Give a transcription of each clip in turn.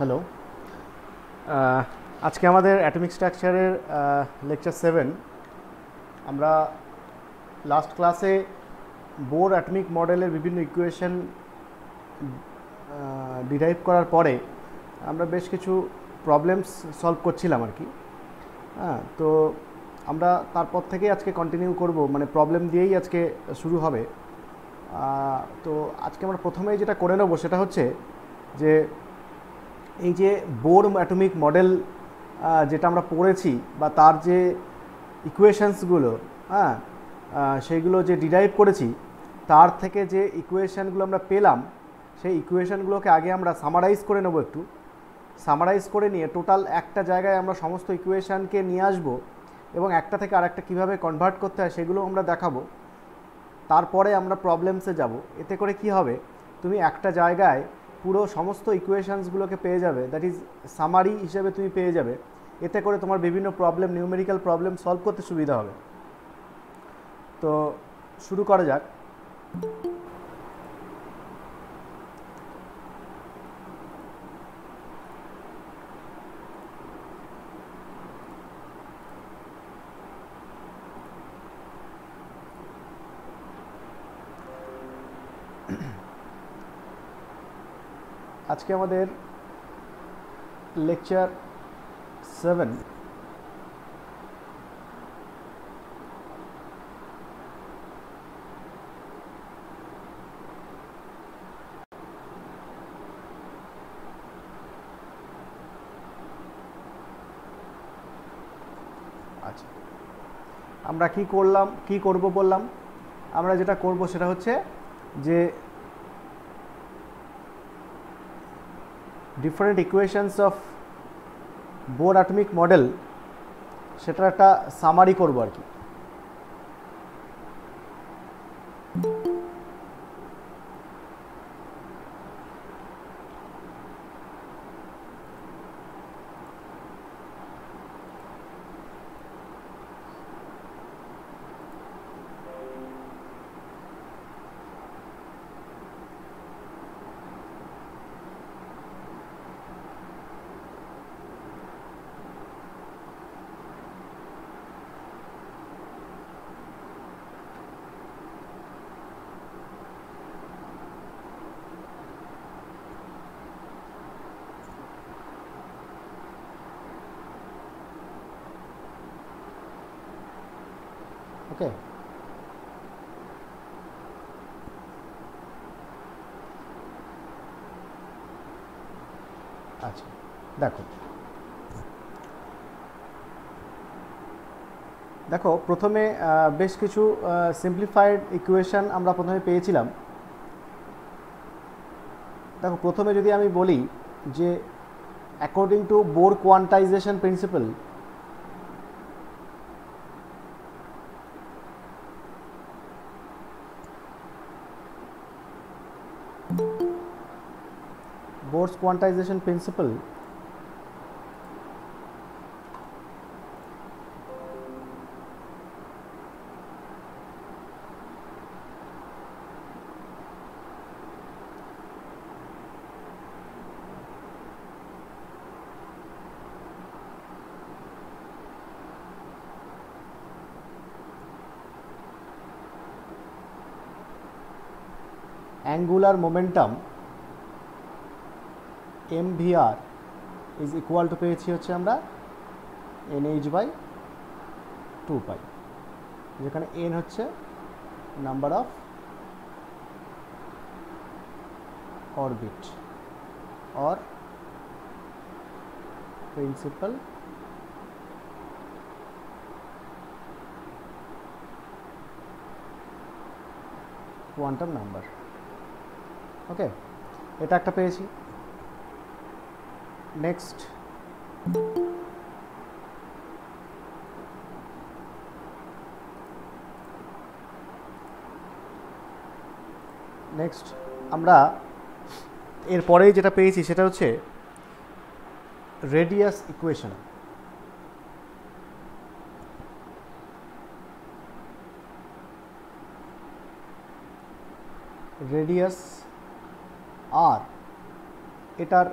Hello. আজকে আমাদের atomic স্ট্রাকচারের লেকচার 7। আমরা লাস্ট ক্লাসে বোর অ্যাটমিক মডেলের বিভিন্ন ইকুয়েশন ডিরাইভ করার পরে আমরা বেশ কিছু প্রবলেমস সলভ করছিলাম আর কি। তো আমরা তারপর থেকে আজকে কন্টিনিউ করব, মানে প্রবলেম দিয়েই আজকে শুরু হবে। তো আজকে আমরা প্রথমেই যেটা করে নেব সেটা হচ্ছে যে এই যে বোর অ্যাটমিক মডেল যেটা আমরা পড়েছি বা তার যে ইকুয়েশনসগুলো সেইগুলো যে ডিরাইভ করেছি, তার থেকে যে ইকুয়েশানগুলো আমরা পেলাম সেই ইকুয়েশানগুলোকে আগে আমরা সামারাইজ করে নেব। একটু সামারাইজ করে নিয়ে টোটাল একটা জায়গায় আমরা সমস্ত ইকুয়েশানকে নিয়ে আসব এবং একটা থেকে আরেকটা কীভাবে কনভার্ট করতে হয় সেগুলো আমরা দেখাবো। তারপরে আমরা প্রবলেমসে যাব। এতে করে কি হবে, তুমি একটা জায়গায় পুরো সমস্ত ইকুয়েশানসগুলোকে পেয়ে যাবে, দ্যাট ইজ সামারি হিসেবে তুমি পেয়ে যাবে। এতে করে তোমার বিভিন্ন প্রবলেম, নিউমেরিক্যাল প্রবলেম সলভ করতে সুবিধা হবে। তো শুরু করা যাক। আজকে আমাদের লেকচার 7। আচ্ছা, আমরা কি করব বললাম? আমরা যেটা করব সেটা হচ্ছে যে different equations of Bohr atomic model, সেটার একটা সামারি করব আর কি। ওকে, আচ্ছা দেখো প্রথমে বেশ কিছু সিম্পলিফাইড ইকুয়েশন আমরা প্রথমে পেয়েছিলাম। দেখো প্রথমে যদি আমি বলি যে according to Bohr quantization principle, Bohr's quantization principle angular momentum mvr is equal to পেয়েছি হচ্ছে আমরা nh/2π, যেখানে n হচ্ছে number of orbit or principal quantum number. Okay, এটা একটা পেয়েছি। নেক্সট আমরা এরপরেই যেটা পেয়েছি সেটা হচ্ছে রেডিয়াস ইকুয়েশন। রেডিয়াস আর এটার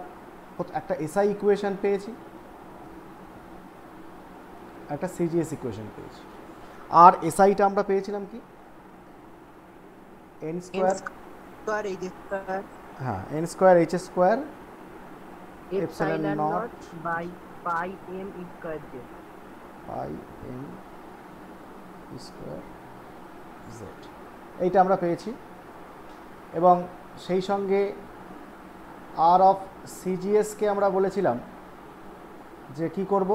একটা এসআই ইকুয়েশন পেয়েছি, একটা সিজিএস ইকুয়েশন পেয়েছি। আর এসআইটা আমরা পেয়েছিলাম কি এন স্কোয়ার, হ্যাঁ n square h square epsilon naught by pi m square z, pi m square z, এইটা আমরা পেয়েছি। এবং সেই সঙ্গে আর অফ সিজিএসকে আমরা বলেছিলাম যে কি করব,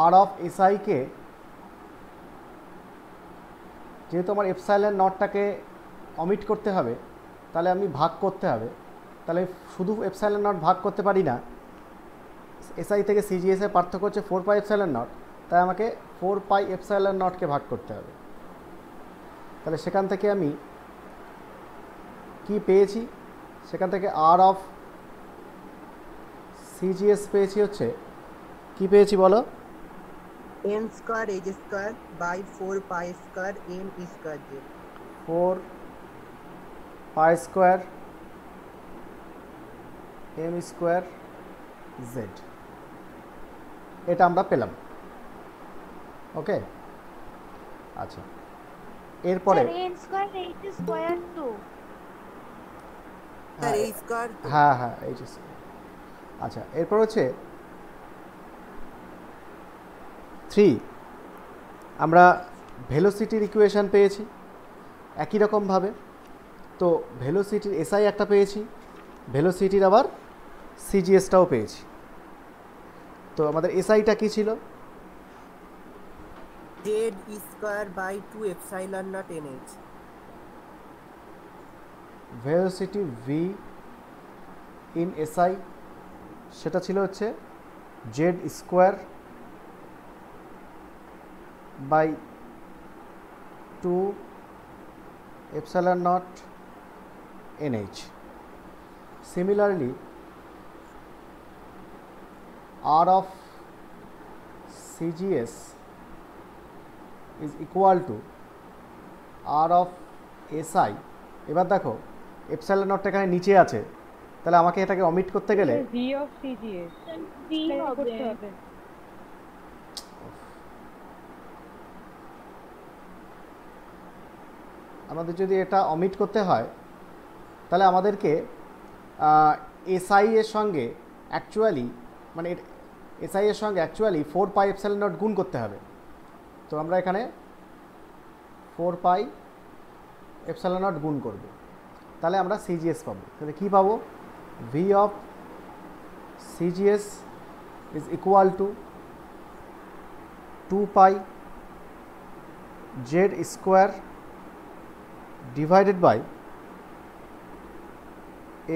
আর অফ এসআইকে, যেহেতু আমার এপসাইলন নটটাকে অমিট করতে হবে, তাহলে আমি ভাগ করতে হবে, তাহলে শুধু এপসাইলন নট ভাগ করতে পারি না, এসআই থেকে সিজিএসের পার্থক্য হচ্ছে 4 পাই এপসাইলন নট, তাই আমাকে 4 পাই এপসাইলন নটকে ভাগ করতে হবে। তাহলে সেখান থেকে আমি কি পেয়েছি, সেখান থেকে আর অফ সিজিএস পেয়েছি হচ্ছে, কি পেয়েছি বলো, n square h square by 4 pi square m square z, 4 pi square m square z, এটা আমরা পেলাম। ওকে, আচ্ছা এরপরে n square h square two, sir এই স্কয়ার, হ্যাঁ হ্যাঁ এইচ স্কোয়ার। আচ্ছা এরপর হচ্ছে 3, আমরা ভেলোসিটির ইকুয়েশন পেয়েছি একই রকমভাবে। তো ভেলোসিটির এসআই একটা পেয়েছি, ভেলোসিটির আবার সিজিএসটাও পেয়েছি। তো আমাদের এসআইটা কি ছিল, z square by 2 epsilon naught n h, velocity v in SI সেটা ছিল হচ্ছে z square by 2 epsilon naught n h. Similarly, R of CGS is equal to R of SI। এবার দেখো এপসাইলন নটটা এখানে নিচে আছে, তাহলে আমাকে এটাকে অমিট করতে গেলে V of CGS ভি হবে, হবে। আমাদের যদি এটা অমিট করতে হয়, তাহলে আমাদেরকে এসআই এর সঙ্গে অ্যাকচুয়ালি, মানে এসআই এর সঙ্গে অ্যাকচুয়ালি 4 পাই এপসাইলন নট গুণ করতে হবে। তো আমরা এখানে 4 পাই এপসাইলন নট গুণ করব, তাহলে আমরা সিজিএস পাবো। তাহলে কী পাবো, v of CGS is equal to 2 pi z square divided by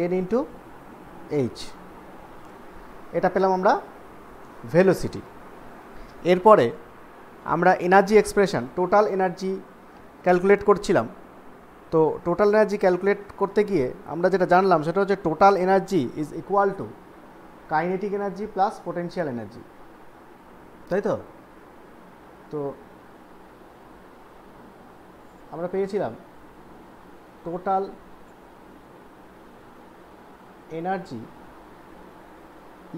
n into h. এটা পেলাম আমরা ভেলোসিটি। এরপরে আমরা energy expression, total energy calculate করছিলাম। তো টোটাল এনার্জি ক্যালকুলেট করতে গিয়ে আমরা যেটা জানলাম সেটা হচ্ছে total energy is equal two kinetic energy plus potential energy, তাই তো। তো আমরা পেয়েছিলাম total energy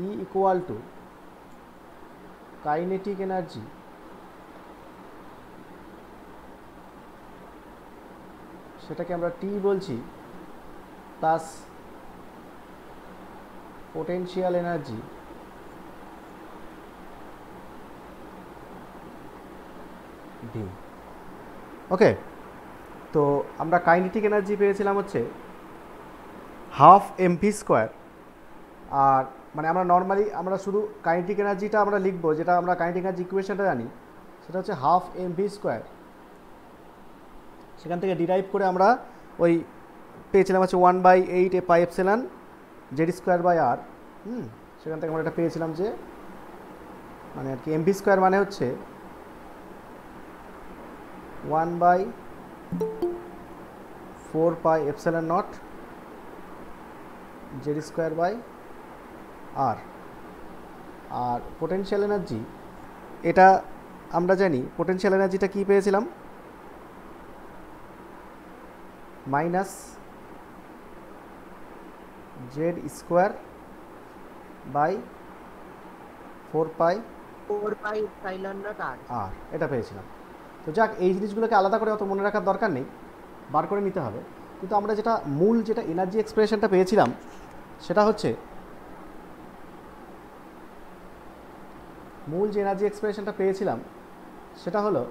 E equal to kinetic energy সেটাকে আমরা T বলছি প্লাস পোটেনশিয়াল এনার্জি V। ওকে, তো আমরা কাইনেটিক এনার্জি পেয়েছিলাম হচ্ছে হাফ এমভি স্কোয়ার। আর মানে আমরা নর্মালি আমরা শুধু কাইনেটিক এনার্জিটা আমরা লিখবো, যেটা আমরা কাইনেটিক এনার্জি ইকুয়েশনটা জানি, সেটা হচ্ছে হাফ এমভি স্কোয়ার। সেখান থেকে ডিরাইভ করে আমরা ওই পেয়েছিলাম হচ্ছে 1/8 এ pi epsilon Z square by R. সেখান থেকে আমরা এটা পেয়েছিলাম যে মানে আর কি এমভি স্কোয়ার মানে হচ্ছে 1/4 pi epsilon naught z square by r. আর পোটেনশিয়াল এনার্জি, এটা আমরা জানি পোটেনশিয়াল এনার্জিটা কী পেয়েছিলাম, minus z square by 4 pi 4 pi epsilon naught r। আর এটা পেয়েছিলাম। তো যাক, এই জিনিসগুলোকে আলাদা করে অত মনে রাখার দরকার নেই, বার করে নিতে হবে। কিন্তু আমরা যেটা মূল যেটা এনার্জি এক্সপ্রেশনটা পেয়েছিলাম সেটা হচ্ছে, মূল যে এনার্জি এক্সপ্রেশনটা পেয়েছিলাম সেটা হলো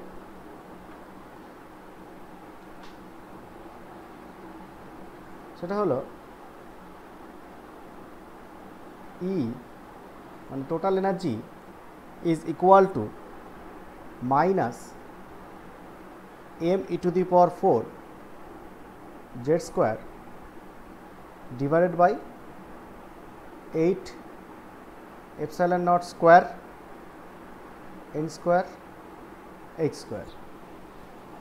E মানে total energy is equal to minus m⁴ z² divided by 8 epsilon naught square n² h²।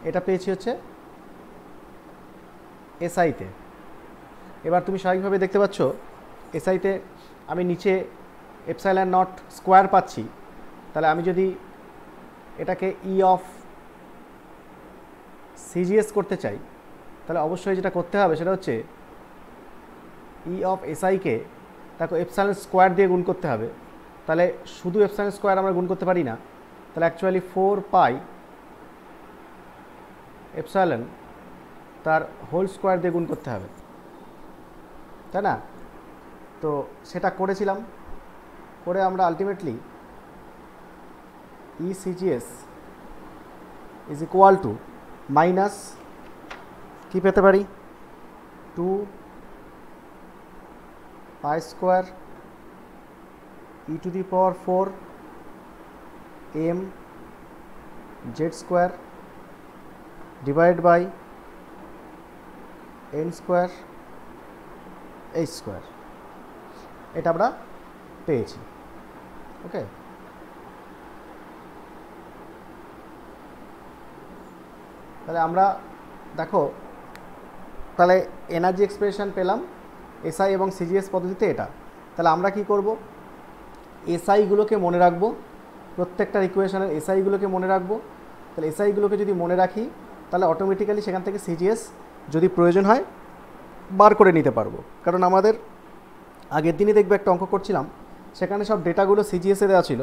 এটা পেয়েছি হচ্ছে এসআইতে। এবার তুমি স্বাভাবিকভাবে দেখতে পাচ্ছ এসআইতে আমি নিচে এপসাইলন নট স্কোয়ার পাচ্ছি। তাহলে আমি যদি এটাকে ই অফ সিজিএস করতে চাই, তাহলে অবশ্যই যেটা করতে হবে সেটা হচ্ছে ই অফ এসআইকে তাকে এপসাইলন স্কোয়ার দিয়ে গুণ করতে হবে। তাহলে শুধু এপসাইলন স্কোয়ার আমরা গুণ করতে পারি না, তাহলে অ্যাকচুয়ালি 4 পাই এপসাইলন তার হোল স্কোয়ার দিয়ে গুণ করতে হবে, তাই না? তো সেটা করেছিলাম, করে আমরা ultimately E CGS is equal to minus কী পেতে পারি, 2 pi square e⁴ m z² divide by n² h²। এটা আমরা পেয়েছি। ওকে, তাহলে আমরা দেখো, তাহলে এনার্জি এক্সপ্রেশন পেলাম এসআই এবং সিজিএস পদ্ধতিতে এটা। তাহলে আমরা কি করব, এসআইগুলোকে মনে রাখবো, প্রত্যেকটা ইকুয়েশনের এসআইগুলোকে মনে রাখবো। তাহলে এসআইগুলোকে যদি মনে রাখি তাহলে অটোমেটিক্যালি সেখান থেকে সিজিএস যদি প্রয়োজন হয় বার করে নিতে পারবো। কারণ আমাদের আগের দিনই দেখবে একটা অঙ্ক করছিলাম, সেখানে সব ডেটাগুলো সিজিএসে দেওয়া ছিল।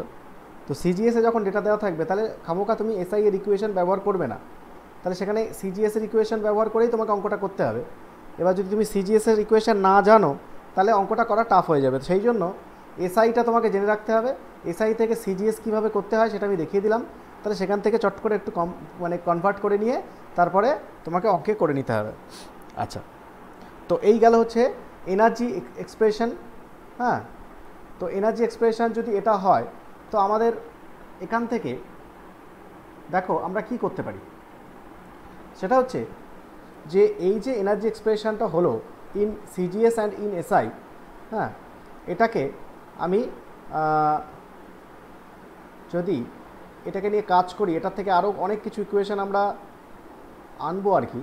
তো সিজিএসে যখন ডেটা দেওয়া থাকবে তাহলে খামোকা তুমি এসআই এর ইকুয়েশন ব্যবহার করবে না, তাহলে সেখানে সিজিএস এর ইকুয়েশন ব্যবহার করেই তোমাকে অঙ্কটা করতে হবে। এবার যদি তুমি সিজিএস এর ইকুয়েশন না জানো তাহলে অঙ্কটা করা টাফ হয়ে যাবে। সেই জন্য এসআইটা তোমাকে জেনে রাখতে হবে। এসআই থেকে সিজিএস কীভাবে করতে হয় সেটা আমি দেখিয়ে দিলাম। তাহলে সেখান থেকে চট করে একটু কনভার্ট করে নিয়ে তারপরে তোমাকে অঙ্কে করে নিতে হবে। আচ্ছা, তো এই গেল হচ্ছে এনার্জি এক্সপ্রেশন। হ্যাঁ, তো এনার্জি এক্সপ্রেশন যদি এটা হয় তো আমাদের এখান থেকে দেখো আমরা কি করতে পারি, সেটা হচ্ছে যে এই যে এনার্জি এক্সপ্রেশনটা হলো in CGS and in SI, হ্যাঁ, এটাকে আমি যদি এটাকে নিয়ে কাজ করি, এটার থেকে আরও অনেক কিছু ইকুয়েশন আমরা আনবো আর কি।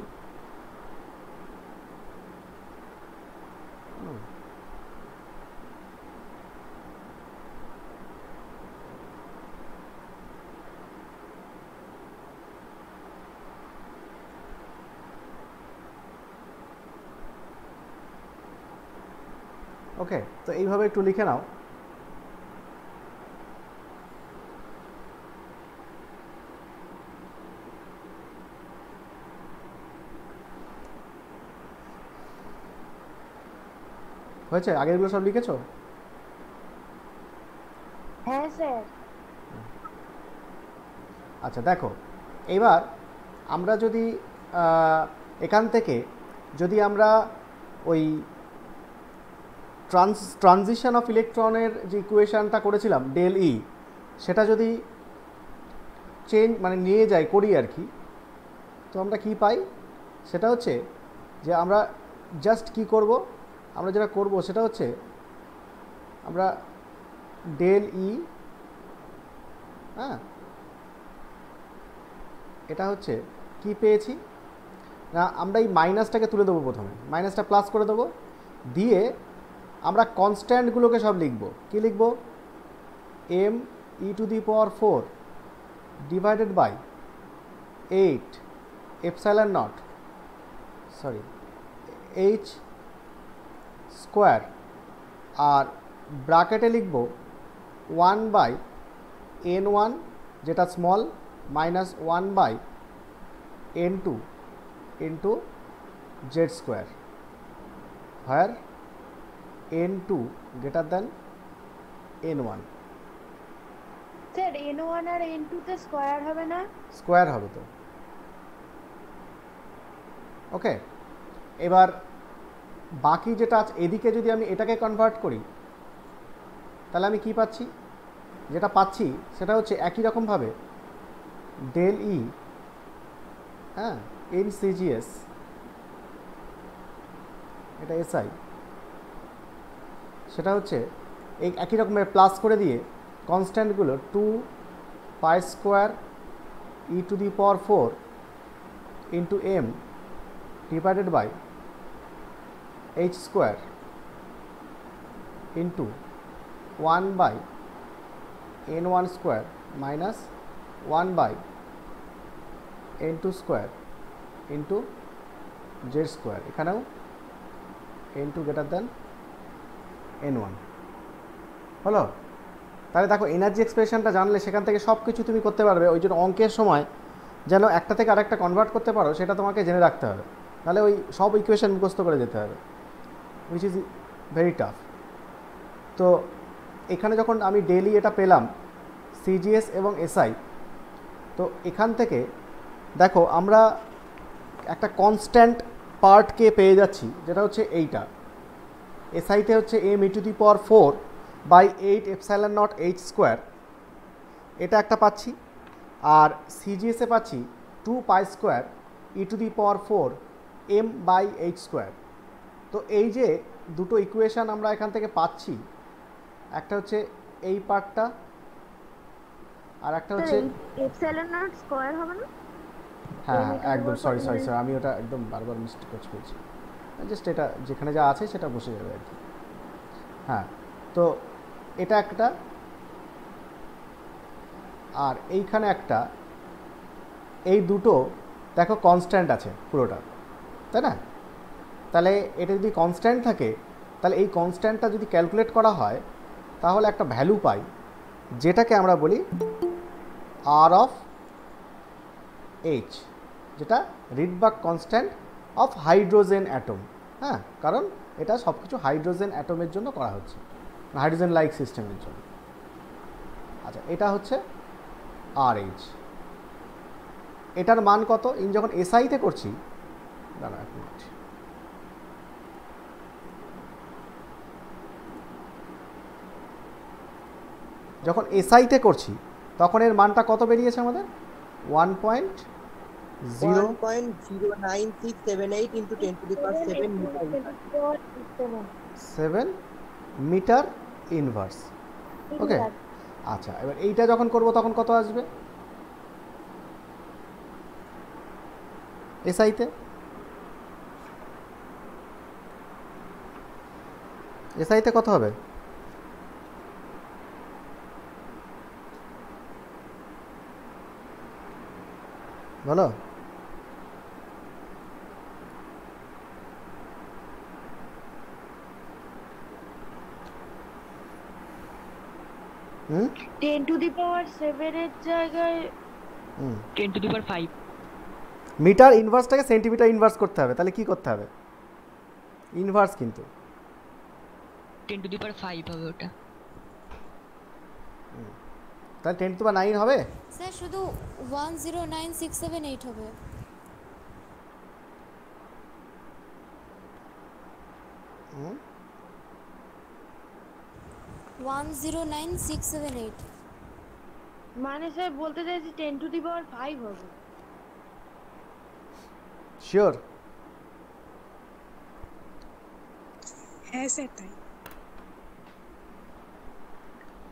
ওকে, তো এইভাবে একটু লিখে নাও। হয়েছে? আগেরগুলো সব লিখেছো? হ্যাঁ স্যার। আচ্ছা দেখো, এবার আমরা যদি এখান থেকে যদি আমরা ওই ট্রানজিশন অফ ইলেকট্রনের যে ইকুয়েশানটা করেছিলাম ডেল ই, সেটা যদি চেঞ্জ নিয়ে যাই করি আর কি, তো আমরা কি পাই সেটা হচ্ছে যে আমরা জাস্ট কি করব, আমরা যেটা করব সেটা হচ্ছে আমরা ডেল ই, হ্যাঁ, এটা হচ্ছে কি পেয়েছি না, আমরা এই মাইনাসটাকে তুলে দেবো, প্রথমে মাইনাসটা প্লাস করে দেবো, দিয়ে আমরা কনস্ট্যান্টগুলোকে সব লিখব। কি লিখব? m⁴ divided by 8 epsilon naught h² আর ব্র্যাকেটে লিখব 1/n1 যেটা small minus 1/n2 into Z square, where n2 greater than n1। Sir n1 আর n2 তে স্কয়ার হবে না? স্কোয়ার হবে তো। ওকে, এবার বাকি যেটা আছে এদিকে যদি আমি এটাকে কনভার্ট করি তাহলে আমি কি পাচ্ছি? যেটা পাচ্ছি সেটা হচ্ছে একই রকমভাবে ডেল ই, হ্যাঁ, এন সিজিএস, এটা এসআই, সেটা হচ্ছে এই একই রকমের প্লাস করে দিয়ে কনস্ট্যান্টগুলো 2 pi square e to the power 4 into m divided by h square into 1/n1 square minus 1/n2 square into Z square, এখানেও n2 গ্রেটার দ্যান n1 হলো। তাহলে দেখো এনার্জি এক্সপ্রেশনটা জানলে সেখান থেকে সব কিছু তুমি করতে পারবে। ওই জন্য অঙ্কের সময় যেন একটা থেকে আরেকটা কনভার্ট করতে পারো সেটা তোমাকে জেনে রাখতে হবে, তাহলে ওই সব ইকুয়েশন মুখস্থ করে যেতে হবে, উইচ ইজ ভেরি টাফ। তো এখানে যখন আমি ডেইলি এটা পেলাম সিজিএস এবং এসআই, তো এখান থেকে দেখো আমরা একটা কনস্ট্যান্ট পার্টকে পেয়ে যাচ্ছি যেটা হচ্ছে এইটা। এসআইতে হচ্ছে m e to the power 4/8 epsilon naught h square, এটা একটা পাচ্ছি। আর সিজিএসে পাচ্ছি 2 pi square e to the power 4 m/h square. তো এই যে দুটো ইকুয়েশান আমরা এখান থেকে পাচ্ছি, একটা হচ্ছে এই পার্টটা আর একটা হচ্ছে এপসাইলন নট স্কয়ার হবে না? হ্যাঁ একদম সরি আমি ওটা একদম বারবার মিস্টেক করছি, জাস্ট এটা যেখানে যা আছে সেটা বসে যাবে আর কি। হ্যাঁ, তো এটা একটা আর এইখানে একটা, এই দুটো দেখো কনস্ট্যান্ট আছে পুরোটা, তাই না? তাহলে এটা যদি কনস্ট্যান্ট থাকে তাহলে এই কনস্ট্যান্টটা যদি ক্যালকুলেট করা হয় তাহলে একটা ভ্যালু পাই যেটাকে আমরা বলি আর অফ এইচ, যেটা Rydberg constant of hydrogen atom. হ্যাঁ, কারণ এটা সব কিছু হাইড্রোজেন অ্যাটমের জন্য করা হচ্ছে, হাইড্রোজেন লাইক সিস্টেমের জন্য। আচ্ছা, এটা হচ্ছে আর এইচ, এটার মান কত? যখন এসআইতে করছি, দাঁড়া এক মিনিট, যখন এসআইতে করছি তখন এর মানটা কত বেরিয়েছে আমাদের? 1.09678 into 10 to the power 7 metre inverse. Okay, আচ্ছা, এবার এইটা যখন করব তখন কত আসবে এসআইতে? এসআইতে কত হবে? বলো। হুম, 10 to the power 7 এর জায়গায় 10 to the power 5। মিটার ইনভার্সটাকে সেন্টিমিটার ইনভার্স করতে হবে, তাহলে কি করতে হবে? ইনভার্স, কিন্তু 10 to the power 5 হবে ওটা। তাহলে 10 to the power 9 হবে স্যার, শুধু 109678 হবে। 109678 মানে স্যার বলতে চাইছি 10 to the power 5 হবে। শিওর? হ্যাঁ স্যার, তাই।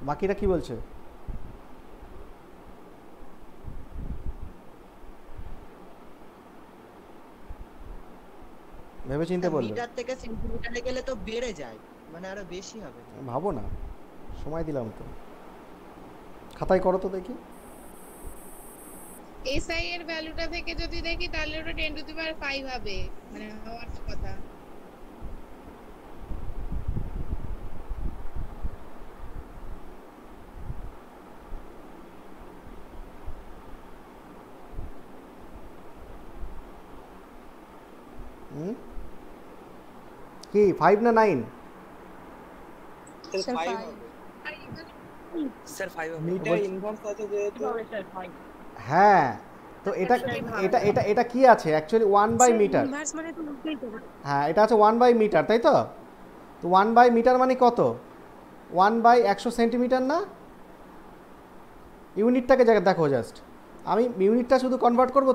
বাকিরা কি বলছে? ভেবে চিন্তে বলবে। মিটার থেকে সেন্টিমিটারে গেলে তো বেড়ে যায়, মানে আরো বেশি হবে। ভাবো না, সময় দিলাম তো, খাতায় করো তো দেখি। এসআই এর ভ্যালুটা থেকে যদি দেখি তাহলে ওটা 10 to the power 5 হবে, মানে হওয়ার কথা। কি 5 না 9? স্যার 5 হবে স্যার 5 হবে মিটার ইনভার্স আছে যেহেতু হ্যাঁ, তো এটা এটা এটা এটা কি আছে অ্যাকচুয়ালি 1 বাই মিটার। ইনভার্স মানে তো উল্টোই তো। হ্যাঁ, এটা আছে 1 বাই মিটার, তাই তো? তো 1 বাই মিটার মানে কত? 1 বাই 100 সেন্টিমিটার না? ইউনিটটাকে জায়গা দেখো, জাস্ট আমি ইউনিটটা শুধু কনভার্ট করব।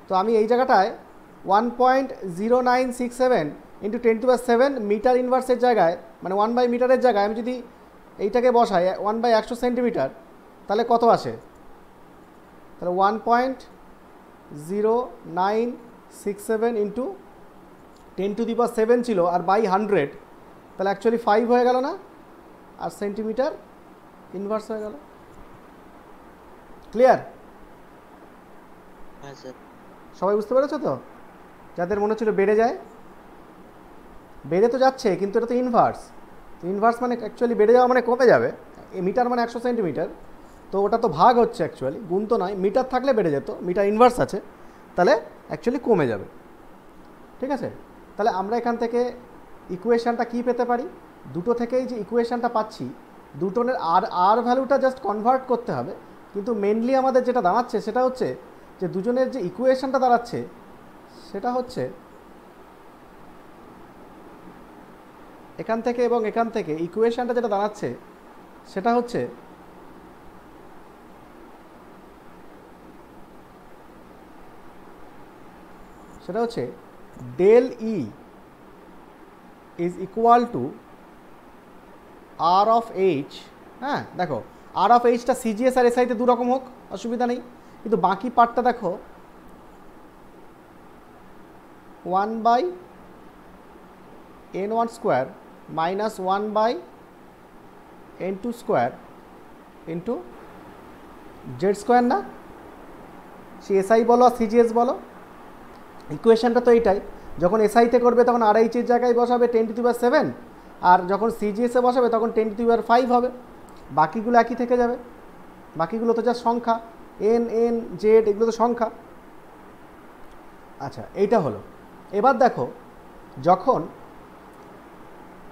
তো আমি এই জায়গাটায় 1.0967 ইন্টু 10⁻7 মিটার ইনভার্সের জায়গায়, মানে 1 বাই মিটারের জায়গায় আমি যদি এইটাকে বসাই 1 বাই 100 সেন্টিমিটার, তাহলে কত আসে? তাহলে 1.0967 ইন্টু 10⁻7 ছিল, আর বাই 100, তাহলে অ্যাকচুয়ালি 5 হয়ে গেল না? আর সেন্টিমিটার ইনভার্স হয়ে গেল। ক্লিয়ার? হ্যাঁ স্যার। সবাই বুঝতে পেরেছো তো? যাদের মনে হচ্ছিল বেড়ে যায়, বেড়ে তো যাচ্ছে, কিন্তু এটা তো ইনভার্স। তো ইনভার্স মানে অ্যাকচুয়ালি বেড়ে যাওয়া মানে কমে যাবে। মিটার মানে 100 সেন্টিমিটার, তো ওটা তো ভাগ হচ্ছে অ্যাকচুয়ালি, গুণ তো নয়। মিটার থাকলে বেড়ে যেত, মিটার ইনভার্স আছে, তাহলে অ্যাকচুয়ালি কমে যাবে। ঠিক আছে? তাহলে আমরা এখান থেকে ইকুয়েশানটা কি পেতে পারি? দুটো থেকেই যে ইকুয়েশানটা পাচ্ছি, দুটোনের আর ভ্যালুটা জাস্ট কনভার্ট করতে হবে। কিন্তু মেনলি আমাদের যেটা দাঁড়াচ্ছে সেটা হচ্ছে যে দুজনের যে ইকুয়েশানটা দাঁড়াচ্ছে সেটা হচ্ছে এখান থেকে এবং এখান থেকে ইকুয়েশানটা যেটা দাঁড়াচ্ছে সেটা হচ্ছে del e is equal to R of h. হ্যাঁ, দেখো আর অফ এইচটা সিজিএস আর এসআইতে দু রকম হোক, অসুবিধা নেই, কিন্তু বাকি পার্টটা দেখো 1 by n1 square minus 1 by n2 square into Z square না? সে এসআই বলো আর সিজিএস বলো, ইকুয়েশানটা তো এইটাই। যখন এসআইতে করবে তখন আর এইচের জায়গায় বসাবে 10⁻7, আর যখন সিজিএসে বসাবে তখন 10⁻5 হবে। বাকিগুলো একই থেকে যাবে, বাকিগুলো তো যা সংখ্যা, এন এন জেড, এগুলো তো সংখ্যা। আচ্ছা, এইটা হলো। এবার দেখো যখন,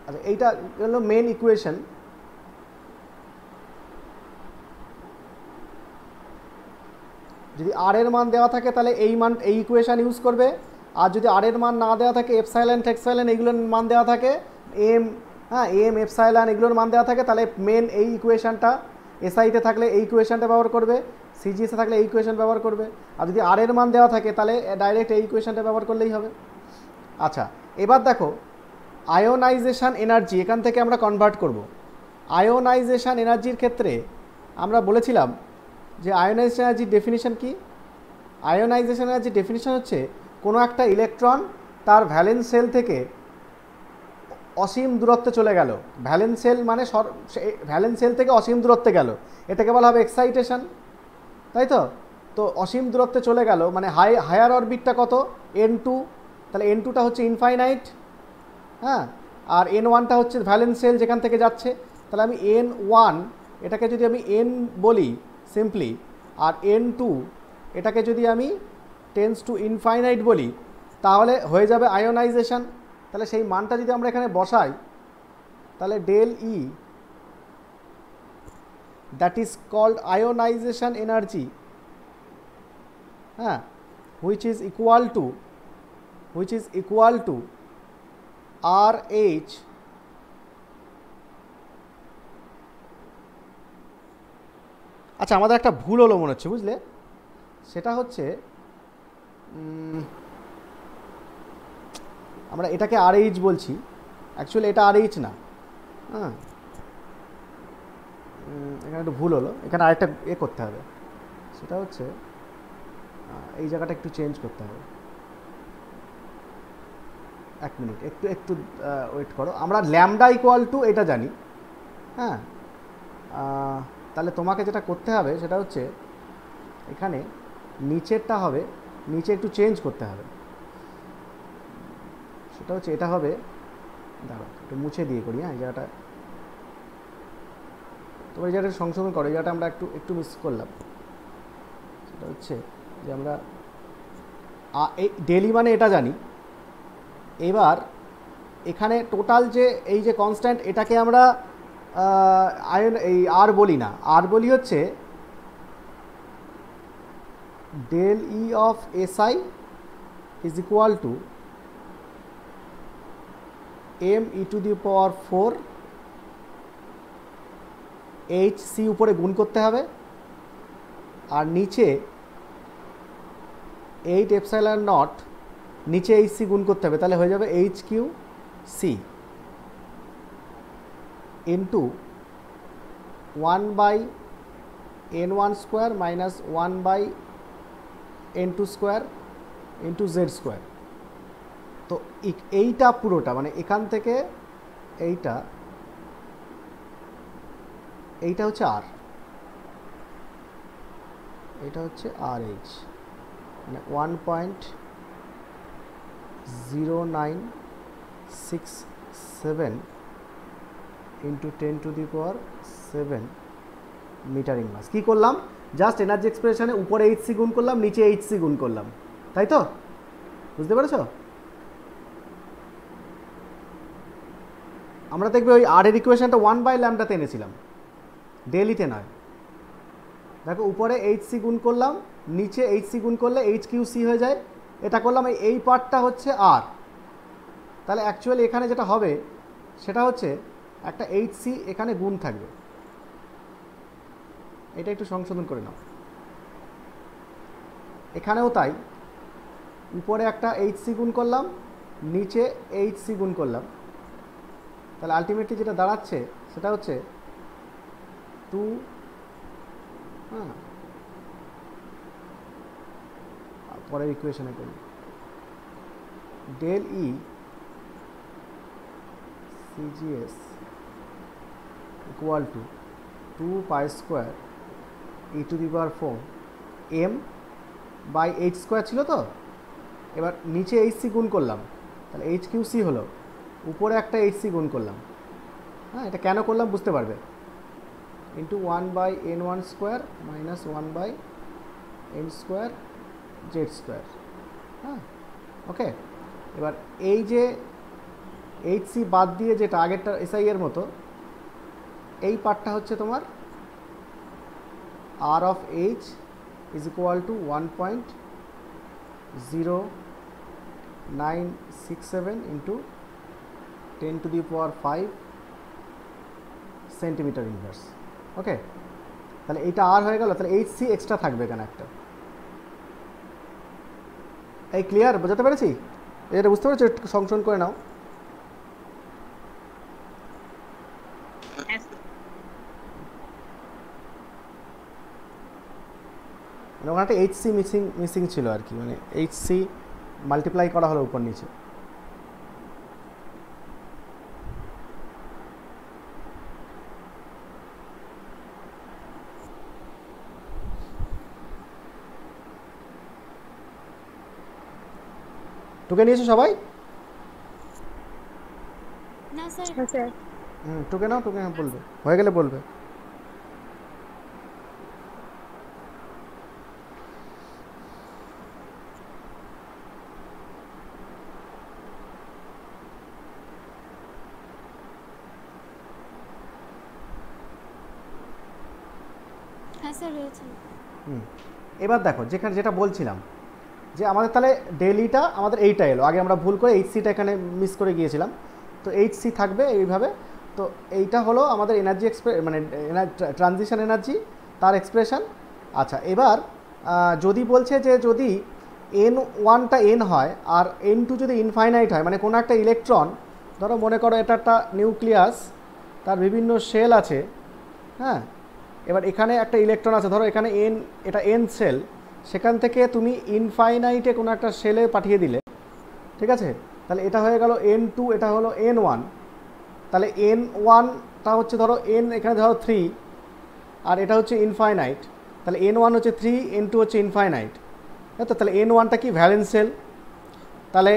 আচ্ছা এইটা হলো মেন ইকুয়েশন। যদি আর এর মান দেওয়া থাকে তাহলে এই ইকুয়েশান ইউজ করবে, আর যদি আর এর মান না দেওয়া থাকে, এপসাইলন টেক্সাইলন এগুলোর মান দেওয়া থাকে, এম, হ্যাঁ এম এপসাইলন এগুলোর মান দেওয়া থাকে, তাহলে মেন এই ইকুয়েশানটা, এসআইতে থাকলে এই ইকুয়েশানটা ব্যবহার করবে, সিজিএসে থাকলে এই ইকুয়েশান ব্যবহার করবে। আর যদি আর এর মান দেওয়া থাকে তাহলে ডাইরেক্ট এই ইকুয়েশানটা ব্যবহার করলেই হবে। আচ্ছা, এবার দেখো আয়োনাইজেশন এনার্জি এখান থেকে আমরা কনভার্ট করব। আয়োনাইজেশন এনার্জির ক্ষেত্রে আমরা বলেছিলাম যে আয়োনাইজেশন এনার্জির ডেফিনিশন কি? আয়োনাইজেশন এনার্জির ডেফিনিশন হচ্ছে কোনো একটা ইলেকট্রন তার ভ্যালেন্স সেল থেকে অসীম দূরত্বে চলে গেল। ভ্যালেন্স সেল মানে ভ্যালেন্স সেল থেকে অসীম দূরত্বে গেল, এটাকে বলা হবে এক্সাইটেশন, তাই তো? তো অসীম দূরত্বে চলে গেল মানে হায়ার অরবিটটা কত? n2, তাহলে n2টা হচ্ছে ইনফাইনাইট, হ্যাঁ, আর n1টা হচ্ছে ভ্যালেন্স সেল যেখান থেকে যাচ্ছে। তাহলে আমি n1 এটাকে যদি আমি n বলি সিম্পলি, আর n2 এটাকে যদি আমি টেন্স টু ইনফাইনাইট বলি, তাহলে হয়ে যাবে আয়োনাইজেশন। তাহলে সেই মানটা যদি আমরা এখানে বসাই, তাহলে del e that is called ionization energy, হ্যাঁ, which is equal to RH আচ্ছা, আমাদের একটা ভুল হলো মনে হচ্ছে, বুঝলে? সেটা হচ্ছে আমরা এটাকে RH বলছি, অ্যাকচুয়ালি এটা RH না। হ্যাঁ, এখানে একটু ভুল হলো, এখানে আরেকটা করতে হবে, সেটা হচ্ছে এই জায়গাটা একটু চেঞ্জ করতে হবে। এক মিনিট, একটু ওয়েট করো। আমরা ল্যামডা ইকুয়াল টু এটা জানি, হ্যাঁ, তাহলে তোমাকে যেটা করতে হবে সেটা হচ্ছে এখানে নিচেরটা হবে, নিচে একটু চেঞ্জ করতে হবে। সেটা হচ্ছে এটা হবে, দাঁড়াও একটু মুছে দিয়ে করি। হ্যাঁ, এই জায়গাটা তোমার এই জায়গাটা সংশোধন করো, এই জায়গাটা আমরা একটু মিস করলাম। সেটা হচ্ছে যে আমরা এই ডেলি মানে এটা জানি, এবার এখানে টোটাল যে এই যে কনস্ট্যান্ট এটাকে আমরা আয়ন এই আর বলি না, আর বলি হচ্ছে del E of SI is equal to m e to the power 4 HC উপরে গুণ করতে হবে, আর নিচে 8 epsilon নট নিচে HC গুণ করতে হবে, তাহলে হয়ে যাবে HQC into 1 by n1 square minus 1 by n2 square into Z square. তো এইটা পুরোটা মানে এখান থেকে এইটা হচ্ছে আর, এটা হচ্ছে আর এইচ, মানে 1.0967 into 10 to the power 7 metre inverse. কী করলাম, জাস্ট এনার্জি এক্সপ্রেশনে উপরে এইচসি গুণ করলাম, নিচে এইচসি গুণ করলাম, তাই তো? বুঝতে পেরেছো? আমরা দেখবে ওই আর এর ইকুয়েশনটা 1/λ এনেছিলাম, ডেলিতে নয়। দেখো উপরে এইচসি গুণ করলাম, নিচে এইচসি গুণ করলে এইচকিউসি হয়ে যায়, এটা করলাম। এই পার্টটা হচ্ছে আর, তাহলে অ্যাকচুয়ালি এখানে যেটা হবে সেটা হচ্ছে একটা এইচসি এখানে গুণ থাকবে, এটা একটু সংশোধন করে নাও। এখানেও তাই, উপরে একটা এইচসি গুণ করলাম, নিচে এইচসি গুণ করলাম, তাহলে আলটিমেটলি যেটা দাঁড়াচ্ছে সেটা হচ্ছে 2, হ্যাঁ পরের ইকুয়েশনে করি, del E CGS equal to 2 pi square e to the power 4 m by h square ছিল তো। এবার নিচে এইচসি গুণ করলাম, তাহলে HQC হলো, উপরে একটা এইচসি গুণ করলাম। হ্যাঁ, এটা কেন করলাম বুঝতে পারবে, into 1/n1 square minus 1/n square Z square. হ্যাঁ, ওকে। এবার এই যে এইচসি বাদ দিয়ে যেটা আগেরটা এসআই এর মতো, এই পার্টটা হচ্ছে তোমার R of H is equal to 1.0967 into 10 to the power 5 centimetre inverse. Okay, তাহলে এইটা আর হয়ে গেল, তাহলে এইচসি এক্সট্রা থাকবে এখানে একটা। এই ক্লিয়ার, বোঝাতে পেরেছি? এটা বুঝতে পেরেছো? একটু সংশোধন করে নাও। মানে ওখানে একটা এইচসি মিসিং ছিল আর কি, মানে এইচসি মাল্টিপ্লাই করা হলো উপর নিচে। টুকে নিয়েছো সবাই? না স্যার। টুকে নাও, টুকে বলবে, হয়ে গেলে বলবে। হ্যাঁ স্যার হয়েছে। এবার দেখো যেখানে যেটা বলছিলাম যে আমাদের তাহলে ডেলিটা আমাদের এইটা এলো, আগে আমরা ভুল করে এইচসিটা এখানে মিস করে গিয়েছিলাম, তো এইচসি থাকবে এইভাবে। তো এইটা হলো আমাদের এনার্জি মানে ট্রানজিশন এনার্জি, তার এক্সপ্রেশন। আচ্ছা, এবার যদি বলছে যে যদি n1টা n হয় আর n2 যদি ইনফাইনাইট হয়, মানে কোনো একটা ইলেকট্রন, ধরো মনে করো এটা একটা নিউক্লিয়াস, তার বিভিন্ন শেল আছে, হ্যাঁ, এবার এখানে একটা ইলেকট্রন আছে, ধরো এখানে এটা n সেল, সেখান থেকে তুমি ইনফাইনাইটে কোনো একটা সেলে পাঠিয়ে দিলে, ঠিক আছে, তাহলে এটা হয়ে গেল n2, এটা হলো n1, তাহলে n1টা হচ্ছে ধরো n এখানে ধরো 3, আর এটা হচ্ছে ইনফাইনাইট, তাহলে n1 হচ্ছে 3, n2 হচ্ছে ইনফাইনাইট, তাই তো? তাহলে n1টা কি ভ্যালেন্স সেল। তাহলে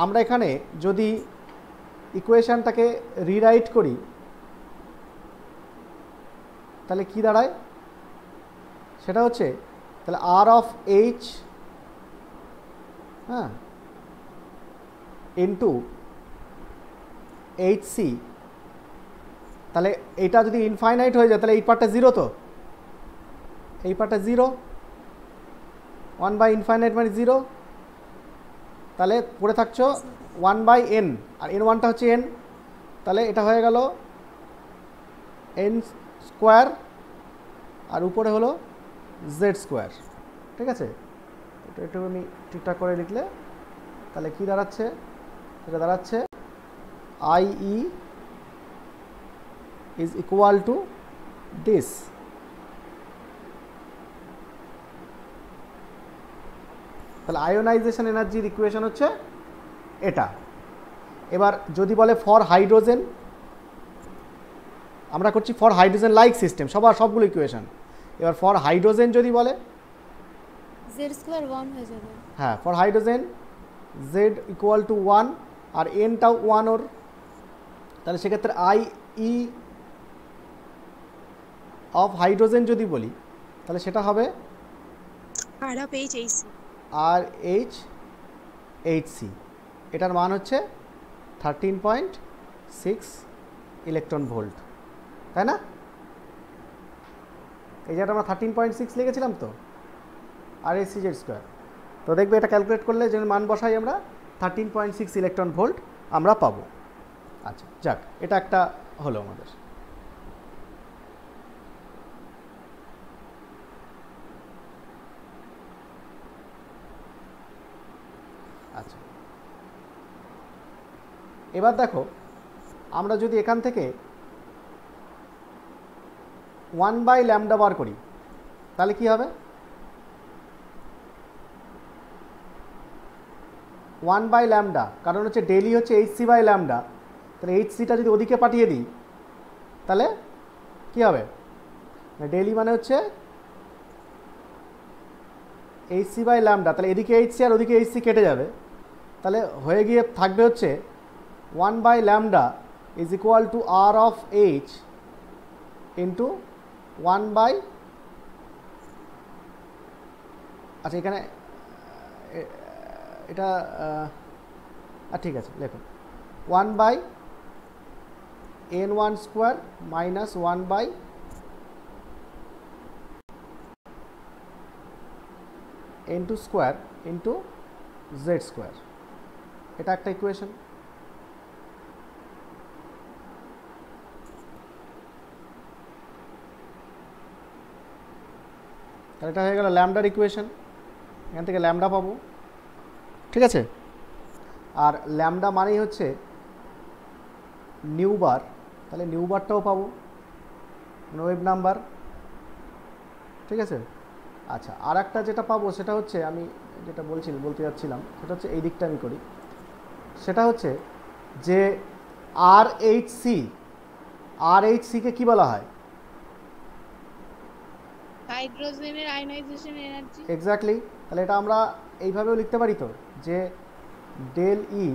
আমরা এখানে যদি ইকুয়েশানটাকে রিরাইট করি তাহলে কি দাঁড়ায়, সেটা হচ্ছে তাহলে আর অফ এইচ, হ্যাঁ, ইন্টু এইচ সি, তাহলে এটা যদি ইনফাইনাইট হয়ে যায় তাহলে এই পার্টটা জিরো, তো এই পার্টটা জিরো, 1/ইনফাইনাইট মানে জিরো, তাহলে পড়ে থাকছো 1/n, আর n1টা হচ্ছে n, তাহলে এটা হয়ে গেল n স্কোয়ার আর উপরে হলো z স্কোয়ার। ঠিক আছে, এটা একটু আমি ঠিকঠাক করে লিখলে তাহলে কি দাঁড়াচ্ছে, এটা দাঁড়াচ্ছে IE is equal to this। তাহলে আয়োনাইজেশন এনার্জির ইকুয়েশন হচ্ছে এটা। এবার যদি বলে ফর হাইড্রোজেন, আমরা করছি ফর হাইড্রোজেন লাইক সিস্টেম, সবগুলো ইকুয়েশন। এবার ফর হাইড্রোজেন যদি বলে z স্কয়ার 1 হয়ে যাবে। হ্যাঁ, for hydrogen z equal two 1 আর nটাও 1 ওর, তাহলে সেক্ষেত্রে IE অফ হাইড্রোজেন যদি বলি তাহলে সেটা হবে RHHC, এটার মান হচ্ছে 13.6 ইলেকট্রন ভোল্ট, তাই না? এই জায়গাটা আমরা 13.6 লিখেছিলাম তো, RHCZ স্কোয়ার। তো দেখবে এটা ক্যালকুলেট করলে যে মান বসাই আমরা 13.6 ইলেকট্রন ভোল্ট আমরা পাবো। আচ্ছা, যাক, এটা একটা হলো আমাদের। আচ্ছা, এবার দেখো আমরা যদি এখান থেকে 1/λ বার করি তাহলে কি হবে? 1/λ, কারণ হচ্ছে ডেলি হচ্ছে HC/λ, তাহলে HCটা যদি ওদিকে পাঠিয়ে দিই তাহলে কি হবে? ডেলি মানে হচ্ছে HC/λ, তাহলে এদিকে HC আর ওদিকে HC কেটে যাবে, তাহলে হয়ে গিয়ে থাকবে হচ্ছে 1/λ is equal to R of H into 1/, আচ্ছা এখানে এটা ঠিক আছে, লেখো 1/n1 square minus 1/n2 square into z square, এটা একটা ইকুয়েশন। তাহলে এটা হয়ে গেল ল্যামডার ইকুয়েশন, এখান থেকে ল্যামডা পাবো। ঠিক আছে, আর ল্যামডা মানেই হচ্ছে নিউ বার, তাহলে নিউ বারটাও পাবো, ওয়েভ নাম্বার। ঠিক আছে, আচ্ছা আর একটা যেটা পাবো সেটা হচ্ছে, আমি যেটা বলতে যাচ্ছিলাম সেটা হচ্ছে এই দিকটা আমি করি, সেটা হচ্ছে যে RHC কে কি বলা হয়? হাইড্রোজেনের আয়নাইজেশন এনার্জি। এক্স্যাক্টলি, তাহলে এটা আমরা এইভাবেও লিখতে পারি তো, যে del E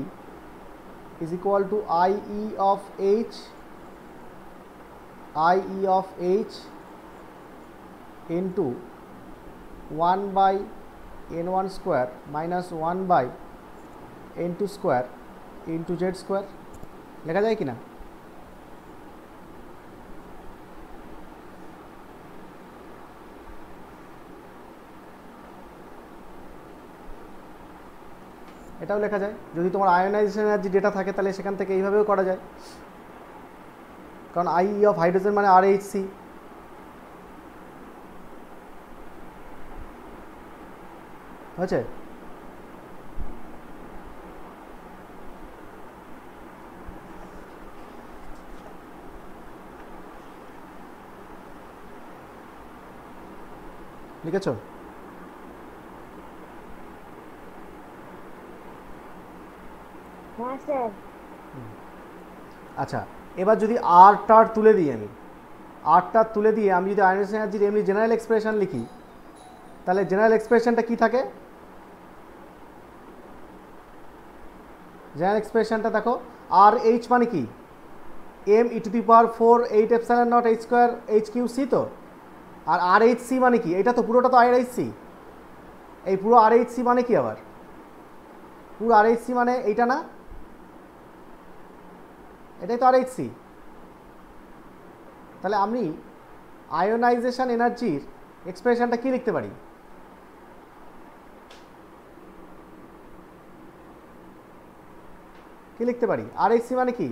is equal to IE of H into 1/n1 square minus 1/n2 square into z square, লেখা যায় কি না? এটাও লেখা যায়, যদি তোমার আয়োনাইজেশন এনার্জি ডেটা থাকে তাহলে সেখান থেকে এইভাবেও করা যায়, কারণ IE অফ হাইড্রোজেন মানে RHC। হয়েছে? লিখেছো? হ্যাঁ স্যার। আচ্ছা, এবার যদি আরটার তুলে দিই, আমি যদি আয়োনাইজেশন এনার্জির এমনি জেনারেল এক্সপ্রেশন লিখি তাহলে জেনারেল এক্সপ্রেশনটা কি থাকে? জেনারেল এক্সপ্রেশনটা দেখো, RH মানে কি? m(e⁴ 8ε0 h² h3c তো, আর RHC মানে কি? এটা তো পুরোটা তো RHC, এই পুরো RHC মানে কি? আবার পুরো RHC মানে এইটা না, এটাই তো আরএইচসি। তাহলে আমি আয়োনাইজেশন এনার্জির এক্সপ্রেশনটা কি লিখতে পারি? কি লিখতে পারি? আরএইচসি মানে কি?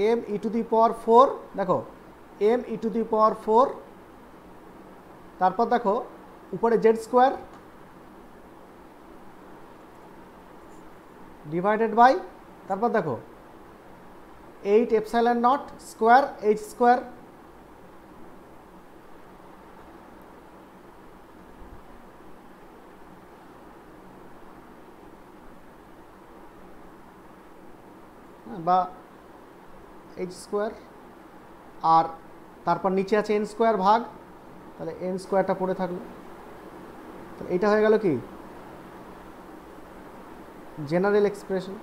M e to the power 4, দেখো M e to the power 4, তারপর দেখো উপরে জেড স্কোয়ার ডিভাইডেড বাই, তারপর দেখো 8 epsilon naught square h square. বা এইচ স্কোয়ার, আর তারপর নিচে আছে এন স্কোয়ার ভাগ, তাহলে এন স্কোয়ারটা পড়ে থাকলো। তাহলে এইটা হয়ে গেল কি জেনারেল এক্সপ্রেশন।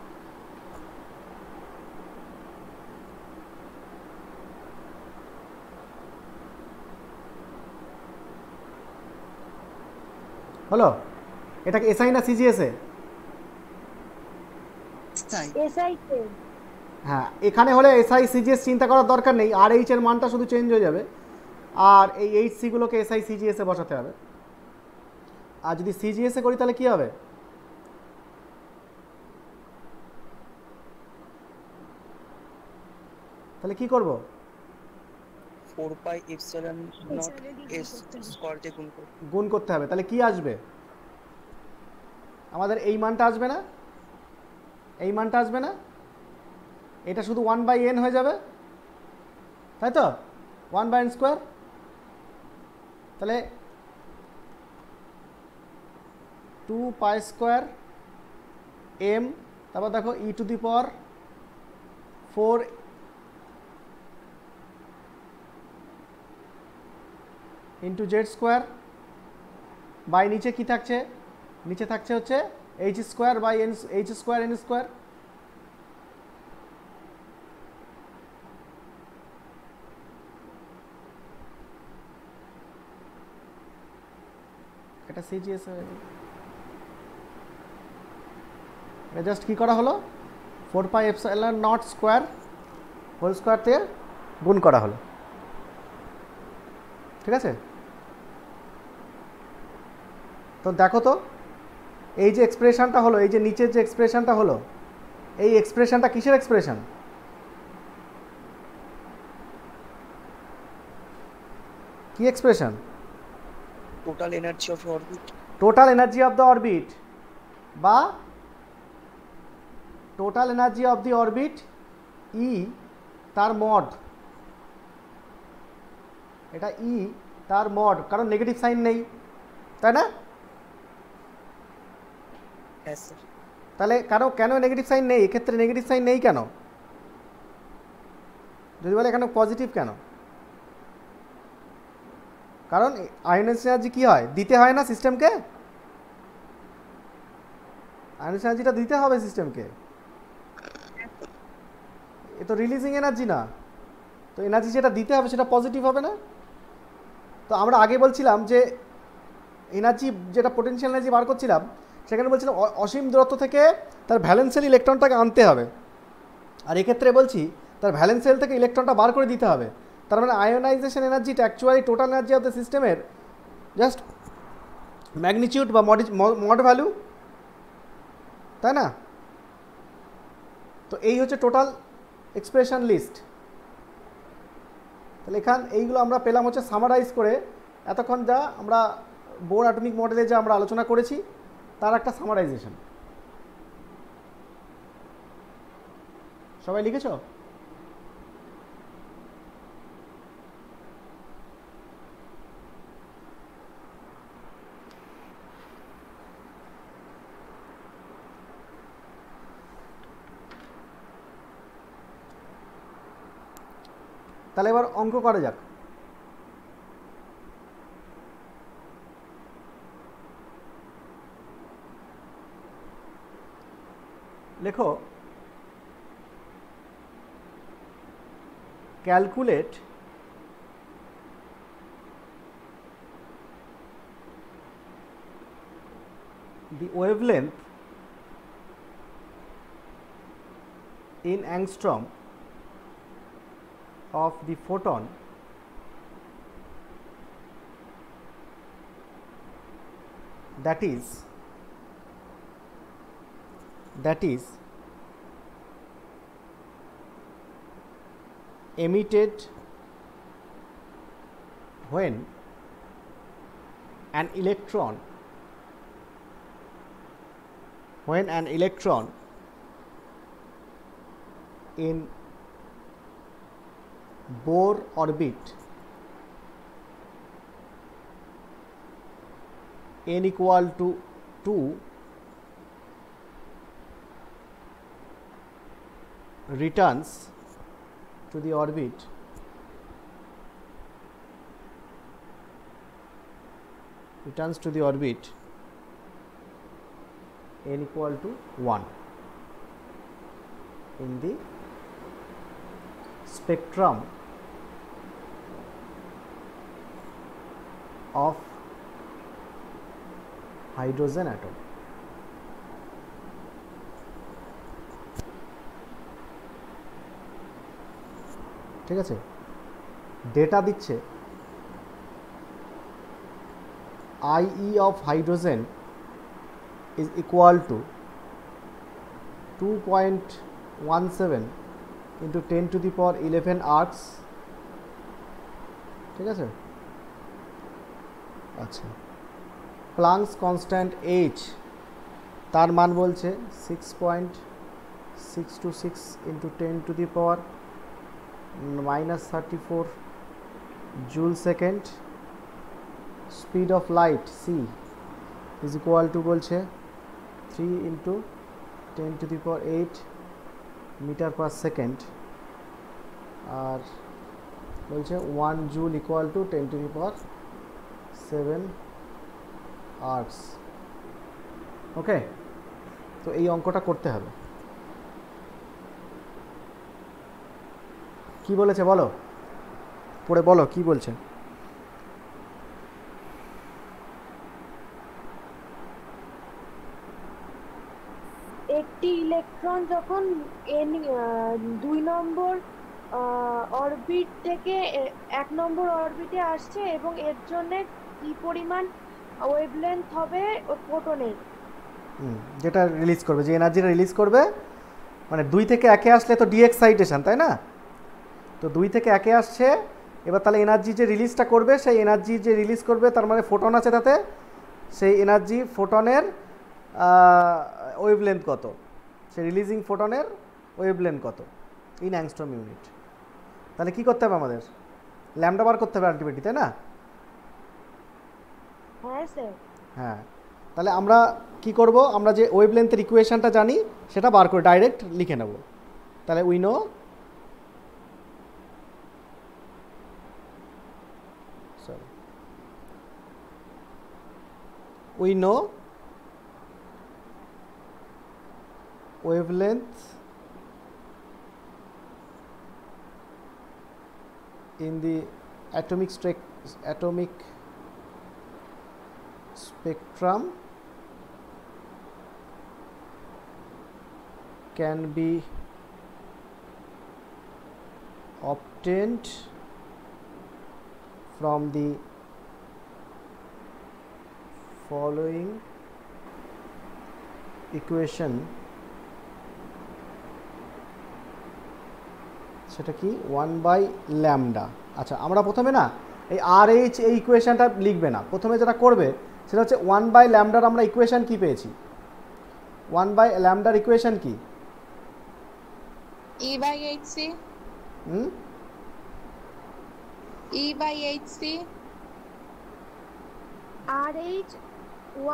হলো? এটাকে এসআই না সিজিএসএ? এসআই তে। হ্যাঁ, এখানে হলে এসআই সিজিএস চিন্তা করার দরকার নেই, আর এইচ এর মানটা শুধু চেঞ্জ হয়ে যাবে, আর এই এইচ সিগুলোকে এসআই সিজিএসএ বসাতে হবে। আর যদি সিজিএসএ করি তাহলে কি হবে? তাহলে কি করব? 4 pi epsilon not S square দিয়ে গুণ করতে হবে। তাহলে কি আসবে? আমাদের এই মানটা আসবে না, এই মানটা আসবে না, এটা শুধু 1/n হয়ে যাবে, তাই তো? 1/n square. তাহলে 2 পাই স্কোয়ার এম, তারপর দেখো E to the power 4 into Z square by নিচে কি থাকছে? নিচে থাকছে হচ্ছে H square by N, H square N square. এটা সিজিএস হয়ে গেল। এটা জাস্ট কি করা হলো? 4 pi epsilon naught square whole square দিয়ে গুণ করা হলো, ঠিক আছে? তো দেখো তো এই যে এক্সপ্রেশনটা হলো, এই যে নিচের যে এক্সপ্রেশনটা হলো, এই এক্সপ্রেশনটা কিসের এক্সপ্রেশন? কি expression? Total energy of orbit. Total energy of the orbit, বা total energy of the orbit E তার মড। এটা ই তার মড, কারণ নেগেটিভ সাইন নেই, তাই না? হ্যাঁ স্যার। তাহলে কেন নেগেটিভ সাইন নেই? এক্ষেত্রে নেগেটিভ সাইন নেই কেন? যদি বলে এখানে পজিটিভ কেন? কারণ আয়োনাইজেশন এনার্জি কি হয়? দিতে হয় না সিস্টেমকে? আয়োনাইজেশন এনার্জিটা দিতে হবে সিস্টেমকে, এ তো রিলিজিং এনার্জি না। তো এনার্জি যেটা দিতে হবে সেটা পজিটিভ হবে না? তো আমরা আগে বলছিলাম যে এনার্জি, যেটা পোটেনশিয়াল এনার্জি বার করছিলাম, সেখানে বলছিলাম অসীম দূরত্ব থেকে তার ভ্যালেন্সিয়াল ইলেকট্রনটাকে আনতে হবে, আর এক্ষেত্রে বলছি তার ভ্যালেন্সিয়াল থেকে ইলেকট্রনটা বার করে দিতে হবে। তার মানে আয়োনাইজেশন এনার্জিটা actually total energy of the সিস্টেমের জাস্ট ম্যাগনিটিউড বা মড ভ্যালু, তাই না? তো এই হচ্ছে টোটাল এক্সপ্রেশন লিস্ট। তাহলে এইগুলো আমরা পেলাম হচ্ছে সামারাইজ করে, এতক্ষণ যা আমরা বোর অ্যাটমিক মডেলে যা আমরা আলোচনা করেছি তার একটা সামারাইজেশন। সবাই লিখেছো? তাহলে এবার অঙ্ক করা যাক। লেখো calculate the wavelength in angstrom of the photon that is emitted when an electron in Bohr orbit n equal to 2 returns to the orbit n equal to 1 in the spectrum of hydrogen atom. ঠিক আছে, data দিচ্ছে IE of hydrogen is equal to 2.17 into 10 to the power 11 arcs. ঠিক আছে, আচ্ছা planks constant H তার মান বলছে 6.626 into 10 to the power -34 joule second. Speed of light c is equal to বলছে 3 into 10 to the power 8 meter per second আর বলছে 1 joule equal to 10 to the power 7 arcs. ওকে, তো এই অঙ্কটা করতে হবে। কি বলেছে বলো, পড়ে বলো কি বলছে। একটি ইলেকট্রন যখন দুই নম্বর অরবিট থেকে 1 নম্বর অরবিটে আসছে এবং এর জন্য কি পরিমাণ ওয়েভলেন্থ হবে ফোটনের, যেটা রিলিজ করবে, যে এনার্জিটা রিলিজ করবে, মানে 2 থেকে 1 এ আসলে তো ডি এক্সাইটেশন, তাই না? তো 2 থেকে 1 এ আসছে, এবার তাহলে এনার্জি যে রিলিজটা করবে, সেই এনার্জি যে রিলিজ করবে তার মানে ফোটন আছে তাতে, সেই এনার্জি ফোটনের ওয়েভলেন্থ কত, সেই রিলিজিং ফোটনের ওয়েভলেন্থ কত ইন অ্যাংস্ট্রম ইউনিট। তাহলে কি করতে হবে আমাদের, ল্যামডা বার করতে হবে আলটিমেটলি, তাই না? হ্যাঁ স্যার। হ্যাঁ, তাহলে আমরা কি করব, আমরা যে ওয়েভলেন্থের ইকুয়েশনটা জানি সেটা বার করে ডাইরেক্ট লিখে নেব। তাহলে we know wavelength in the atomic spectrum can be obtained from the following equation। সেটা কি 1/λ। আচ্ছা, আমরা প্রথমে না এই RH এই ইকুয়েশনটা লিখবে না, প্রথমে যেটা করবে সেটা হচ্ছে 1/λ আমরা ইকুয়েশন কি পেয়েছি, 1/λ ইকুয়েশন কি, E/hc E/hc RH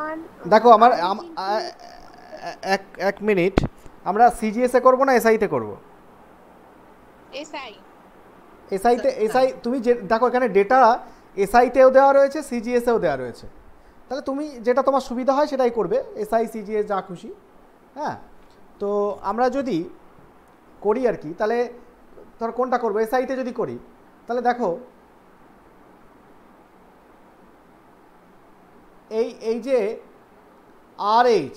1। দেখো আমার এক মিনিট, আমরা সিজিএস এ করব না এসআইতে করব? এসআই তুমি যে দেখো এখানে ডেটা এসআইতেও দেওয়া রয়েছে, সিজিএসেও দেওয়া রয়েছে, তাহলে তুমি যেটা তোমার সুবিধা হয় সেটাই করবে, এসআই সিজিএস যা খুশি। হ্যাঁ, তো আমরা যদি করি আর কি, তাহলে ধর কোনটা করবো, এসআইতে যদি করি তাহলে দেখো এই যে আর এইচ,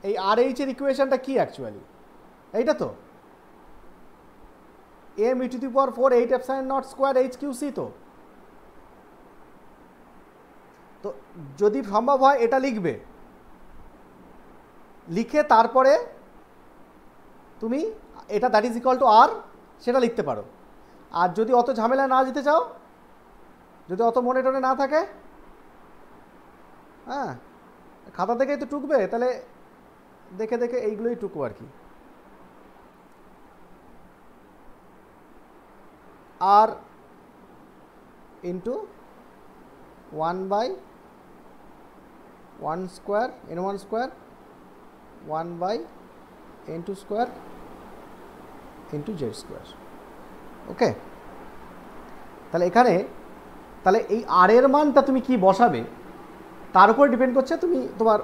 এই আর এইচের ইকুয়েশনটা কি অ্যাকচুয়ালি? এইটা তো m e to the power 4 8 epsilon naught square h q c. তো যদি সম্ভব হয় এটা লিখবে, লিখে তারপরে তুমি এটা দ্যাট ইজ ইকুয়াল টু আর সেটা লিখতে পারো। আর যদি অত ঝামেলা না যেতে চাও, যদি অত মনে টনে না থাকে, হ্যাঁ খাতা থেকেই তো টুকবে, তাহলে দেখে দেখে এইগুলোই টুকবো আর কি। R into 1/1 square n1 square 1/n2 square into Z square. Okay, তাহলে এখানে তাহলে এই আর এর মানটা তুমি কি বসাবে তার উপর ডিপেন্ড করছে তুমি তোমার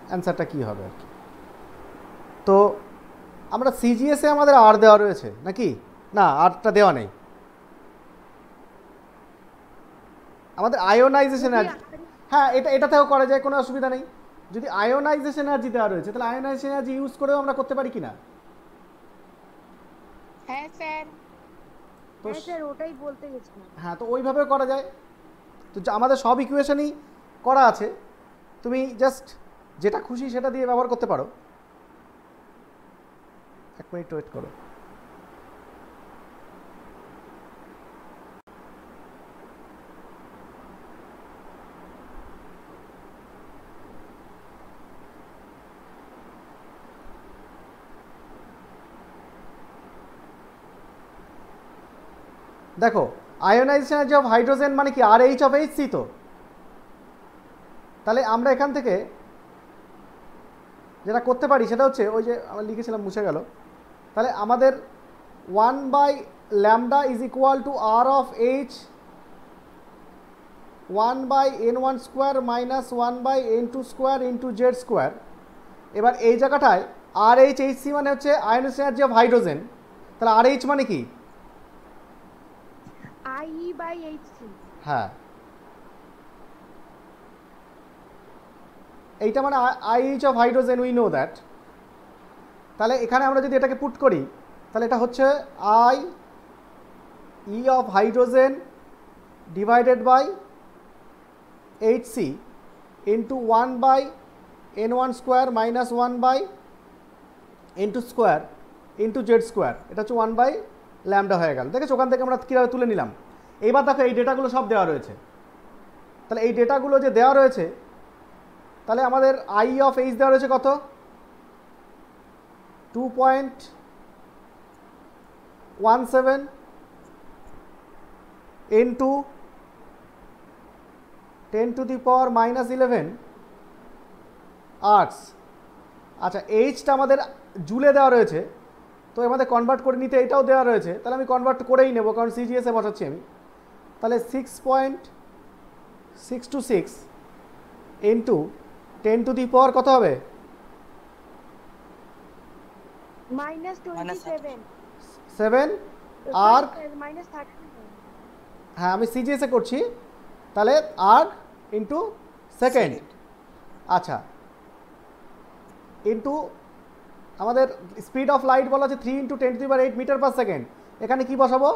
অ্যান্সারটা কী হবে আর কি। তো আমরা সিজিএসে আমাদের আর দেওয়া রয়েছে নাকি? না, আরটা দেওয়া নেই। আমাদের আয়োনাইজেশন এনার্জি, হ্যাঁ এটাতেও করা যায়, কোনো অসুবিধা নেই। যদি আয়োনাইজেশন এনার্জি দেওয়া রয়েছে তাহলে আয়োনাইজেশন এনার্জি ইউজ করেও আমরা করতে পারি কিনা? হ্যাঁ স্যার। তো স্যার ওটাই বলতে গেছিলাম। হ্যাঁ, তো ওইভাবেও করা যায়। তো আমাদের সব ইকুয়েশনই করা আছে, তুমি জাস্ট যেটা খুশি সেটা দিয়ে ব্যবহার করতে পারো। এক মিনিট ওয়েট করো। দেখো আয়োনাইজেশন এনার্জি অফ হাইড্রোজেন মানে কি? আর এইচ অফ এইচ সি। তো তাহলে আমরা এখান থেকে যেটা করতে পারি সেটা হচ্ছে, ওই যে আমরা লিখেছিলাম মুছে গেল, তাহলে আমাদের 1/λ is equal to R of H 1/n1 square minus 1/n2 square into Z square. এবার এই জায়গাটায় আর এইচ এইচ সি মানে হচ্ছে আয়োনাইজেশন এনার্জি অফ হাইড্রোজেন, তাহলে আর এইচ মানে কি? IE/hc। হ্যাঁ, এইটা মানে IH of hydrogen, we know that. তাহলে এখানে আমরা যদি এটাকে পুট করি তাহলে এটা হচ্ছে I E of hydrogen divided by h c into 1/n1 square minus 1/n2 square into Z square. এটা হচ্ছে 1/λ হয়ে গেল। দেখেছো ওখান থেকে আমরা কীভাবে তুলে নিলাম। এইবার দেখো এই ডেটাগুলো সব দেওয়া রয়েছে। তাহলে এই ডেটাগুলো যে দেওয়া রয়েছে, তাহলে আমাদের আই অফ এইচ দেওয়া রয়েছে কত? 2.17 ইন্টু 10⁻⁻11 আর্টস। আচ্ছা, এইচটা আমাদের জুলে দেওয়া রয়েছে, তো আমাদের কনভার্ট করে নিতে এটাও দেওয়া রয়েছে, তাহলে আমি কনভার্ট করেই নেব কারণ সিজিএসে বসাচ্ছি আমি। তাহলে 6.626 ইন্টু 10⁻⁻ কত হবে? -27 7 আর -30। হ্যাঁ, আমি সিজিএসে করছি, তাহলে আর ইন্টু সেকেন্ড। আচ্ছা, ইন্টু আমাদের স্পিড অফ লাইট বলা আছে 3 × 10⁸ মিটার পার সেকেন্ড। এখানে কি বসাবো?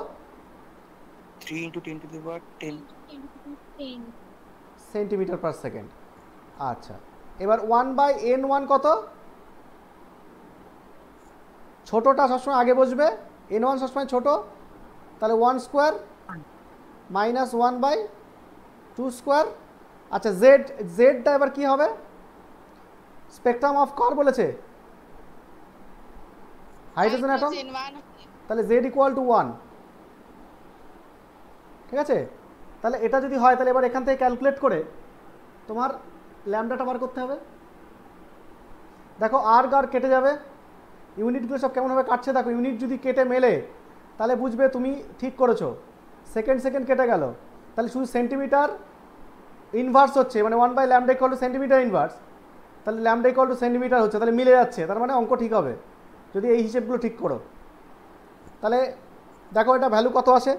3 × 10⁻10 সেন্টিমিটার পার সেকেন্ড। আচ্ছা, এবার 1/n1 কত? ছোটোটা সবসময় আগে বসবে, n1 সবসময় ছোট, তাহলে 1 স্কোয়ার মাইনাস 1/2 স্কোয়ার। আচ্ছা, জেডটা এবার কি হবে? স্পেকট্রাম অফ কার বলেছে? হাইড্রোজেন অ্যাটম, তাহলে জেড ইকুয়াল টু 1। ঠিক আছে, তাহলে এটা যদি হয় তাহলে এবার এখান থেকে ক্যালকুলেট করে তোমার ল্যামডাটা বার করতে হবে। দেখো আর কেটে যাবে, ইউনিটগুলো সব কেমনভাবে কাটছে দেখো। ইউনিট যদি কেটে মেলে তাহলে বুঝবে তুমি ঠিক করেছো। সেকেন্ড কেটে গেল, তাহলে শুধু সেন্টিমিটার ইনভার্স হচ্ছে, মানে 1/λ ইকুয়াল টু সেন্টিমিটার ইনভার্স, তাহলে λ ইকুয়াল টু সেন্টিমিটার হচ্ছে, তাহলে মিলে যাচ্ছে, তার মানে অঙ্ক ঠিক হবে যদি এই হিসেবগুলো ঠিক করো। তাহলে দেখো এটা ভ্যালু কত আসে?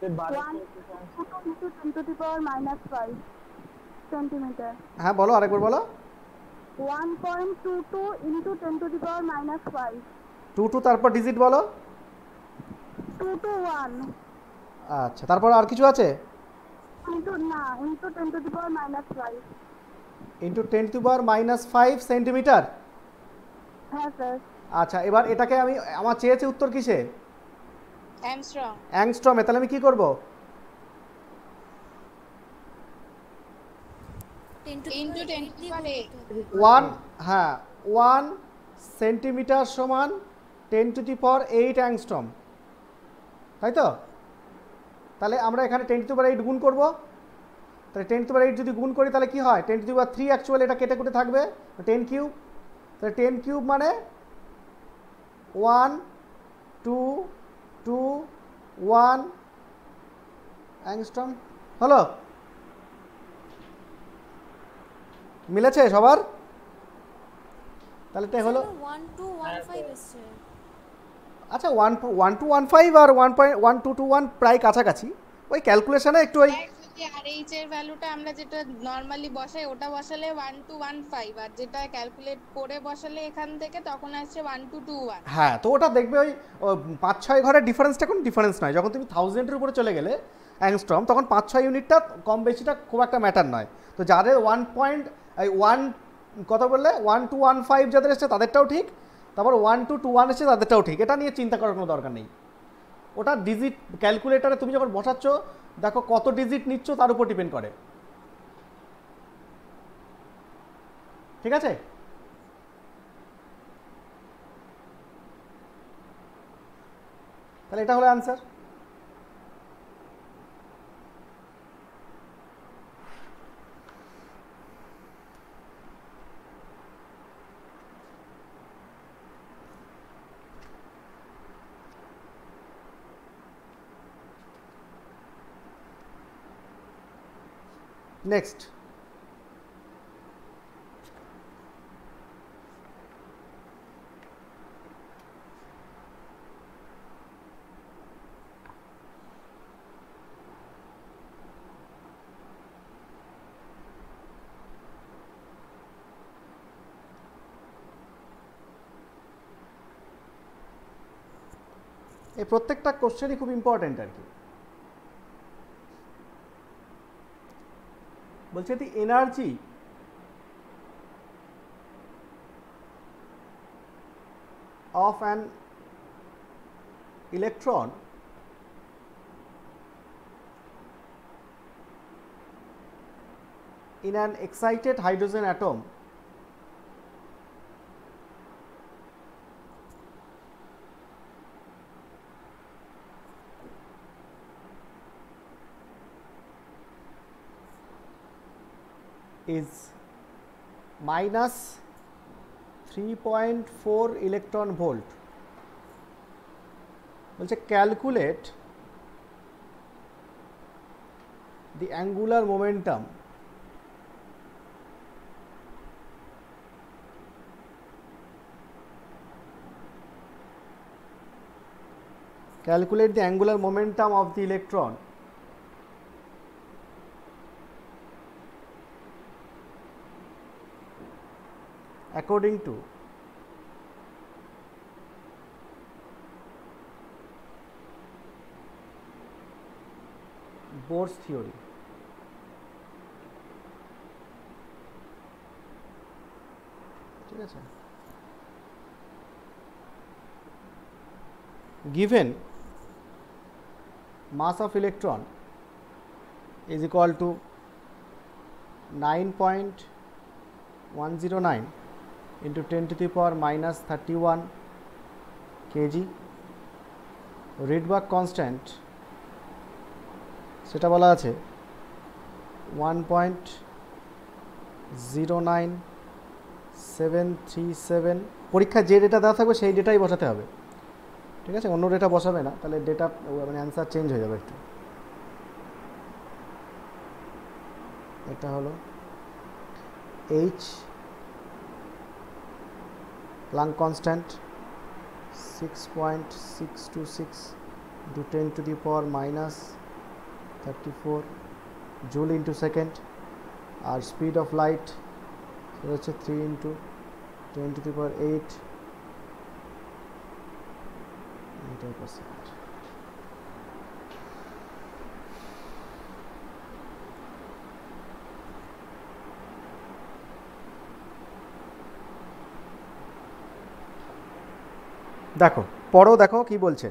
1 × 10⁻⁻5 সেন্টিমিটার। হ্যাঁ বলো, আরেকবার বলো। 1.22 into 10 to the power minus 5. 2 তারপর ডিজিট বলো। 221 আচ্ছা, তারপর আর কিছু আছে? into 10 to the power minus 5. Into 10 to power minus 5 centimetre. হ্যাঁ স্যার। আচ্ছা, এবার এটাকে আমি, আমার চেয়েছে উত্তর কিসে? অ্যামস্ট্রং। অ্যাংস্ট্রমে। তাহলে আমি কি করব? 10 to into 10 to the power 8। 1, হ্যাঁ 1 সেন্টিমিটার সমান 10 টু দি পাওয়ার 8 অ্যাংস্ট্রম, তাই তো? তাহলে আমরা এখানে 10 টু দি পাওয়ার 8 গুণ করব। তাহলে 10 টু দি পাওয়ার 8 যদি গুণ করি তাহলে কি হয়? 10 টু দি পাওয়ার 3 অ্যাকচুয়ালি এটা কেটে কুটে থাকবে, 10 কিউব। তাহলে 10 কিউব মানে 1 2 2 1 অ্যাংস্ট্রম। হলো? মিলেছে সবার? তাহলে এটাই হলো। 1215 এসছে। আচ্ছা, 1215 আর 1.1221 প্রায় কাছাকাছি। ওই ক্যালকুলেশনে একটু ওই যদি আরএইচ এর ভ্যালুটা আমরা যেটা নরমালি বসাই ওটা বসালে 1215, আর যেটা ক্যালকুলেট করে বসালে এখান থেকে তখন আসছে 1221। হ্যাঁ, তো ওটা দেখবে ওই 5-6 ঘরের ডিফারেন্সটা কোনো ডিফারেন্স নয়। যখন তুমি 1000-এর উপরে চলে গেলে অ্যাংস্ট্রম, তখন 5-6 ইউনিটটা কম বেশিটা খুব একটা ম্যাটার নয়। তো যাদের 1 কত বললে 1215 যাদের এসছে তাদেরটাও ঠিক, তারপর 1221 এসছে তাদেরটাও ঠিক। এটা নিয়ে চিন্তা করার কোনো দরকার নেই। ওটা ডিজিট ক্যালকুলেটারে তুমি যখন বসাচ্ছ, দেখো কত ডিজিট নিচ্ছ তার উপর ডিপেন্ড করে। ঠিক আছে? তাহলে এটা হলো অ্যান্সার। নেক্সট, এই প্রত্যেকটা কোশ্চেনই খুব ইম্পর্টেন্ট আর কি। বলছে the energy of an electron in an excited hydrogen atom is minus 3.4 electron volt. বলছে calculate the angular momentum of the electron according to Bohr's theory. ঠিক আছে? Given mass of electron is equal to 9.109 into 10 to the power minus 31 kg, Rydberg constant সেটা বলা আছে 1.09737। পরীক্ষা যে data দেওয়া থাকবে সেই ডেটাই বসাতে হবে। ঠিক আছে? অন্য ডেটা বসাবে না, তাহলে ডেটা মানে অ্যান্সার চেঞ্জ হয়ে যাবে একটু। এটা হলো H Planck constant 6.626 into 10 to the power minus 34 joule into second, আর স্পিড অফ লাইট সেটা হচ্ছে 3 × 10⁸ মিটার পার সেকেন্ড। দেখো পড়ো, দেখো কি বলছে।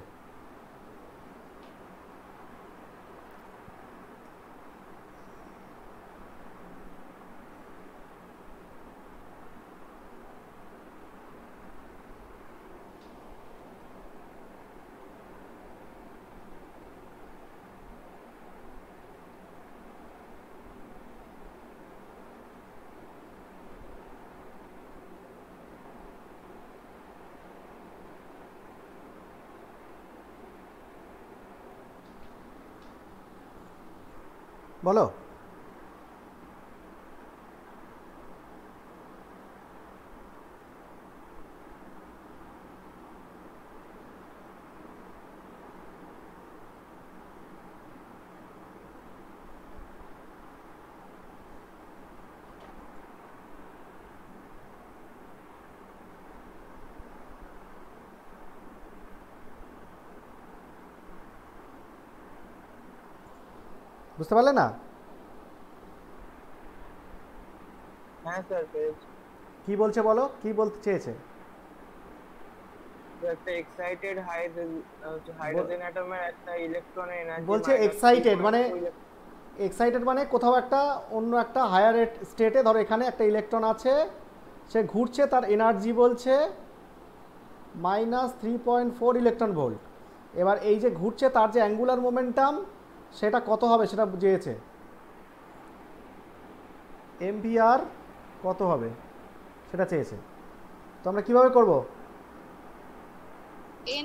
বলো। বুঝতে পারলে না? হ্যাঁ স্যার পেয়েছি। কি বলছে বলো, কি বলতে চেয়েছে? একটা এক্সাইটেড হাইড্রোজেন অ্যাটমের একটা ইলেকট্রনের এনার্জি বলছে এক্সাইটেড মানে কোথাও একটা অন্য একটা হায়ার স্টেটে, ধরো এখানে একটা ইলেকট্রন আছে, সে ঘুরছে, তার এনার্জি বলছে -3.4 ইলেকট্রন ভোল্ট। এবার এই যে ঘুরছে তার যে অ্যাঙ্গুলার মোমেন্টাম সেটা কত হবে সেটা বুঝিয়েছে, এমভিআর কত হবে সেটা চেয়েছে। তো আমরা কিভাবে করব?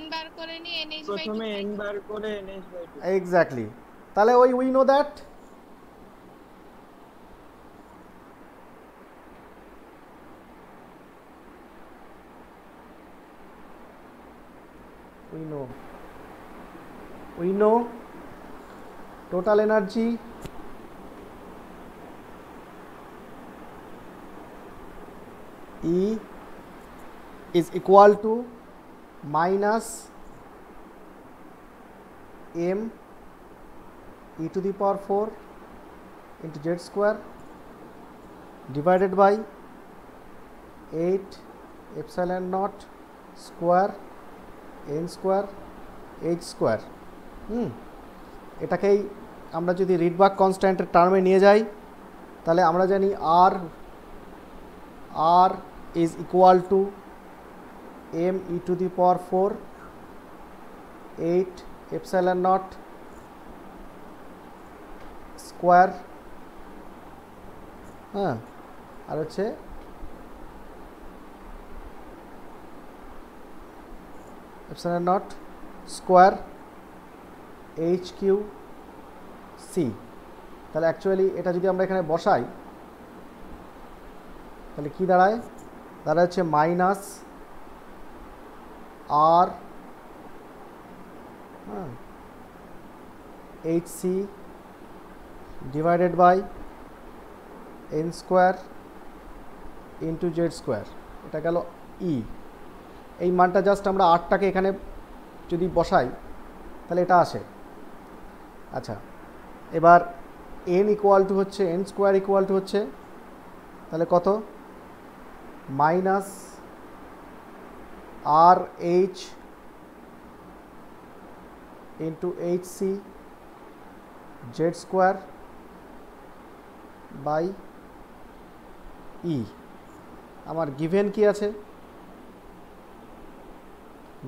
n বার করে নি nh/2 প্রথমে n বার করে nh/2। এক্স্যাক্টলি। তাহলে ওই we know that we know total energy E is equal to minus m e to the power 4 into z square divided by 8 epsilon naught square n square h square। এটাকেই আমরা যদি Rydberg কনস্ট্যান্টের টার্মে নিয়ে যাই তাহলে আমরা জানি r is equal to m e to the power 4 8 epsilon naught square, হ্যাঁ, আর হচ্ছে epsilon naught স্কোয়ার HQC। তাহলে অ্যাকচুয়ালি এটা যদি আমরা এখানে বসাই তাহলে কি দাঁড়ায়? দাঁড়ায় হচ্ছে minus r HC divided by n square into Z square. এটা গেল ই। এই মানটা জাস্ট আমরা আটটাকে এখানে যদি বসাই তাহলে এটা আসে। আচ্ছা, এবার n ইকুয়াল টু হচ্ছে n স্কোয়ার ইকুয়াল টু হচ্ছে তাহলে কত? Minus R H into HC Z square by E. আমার গিভেন কি আছে?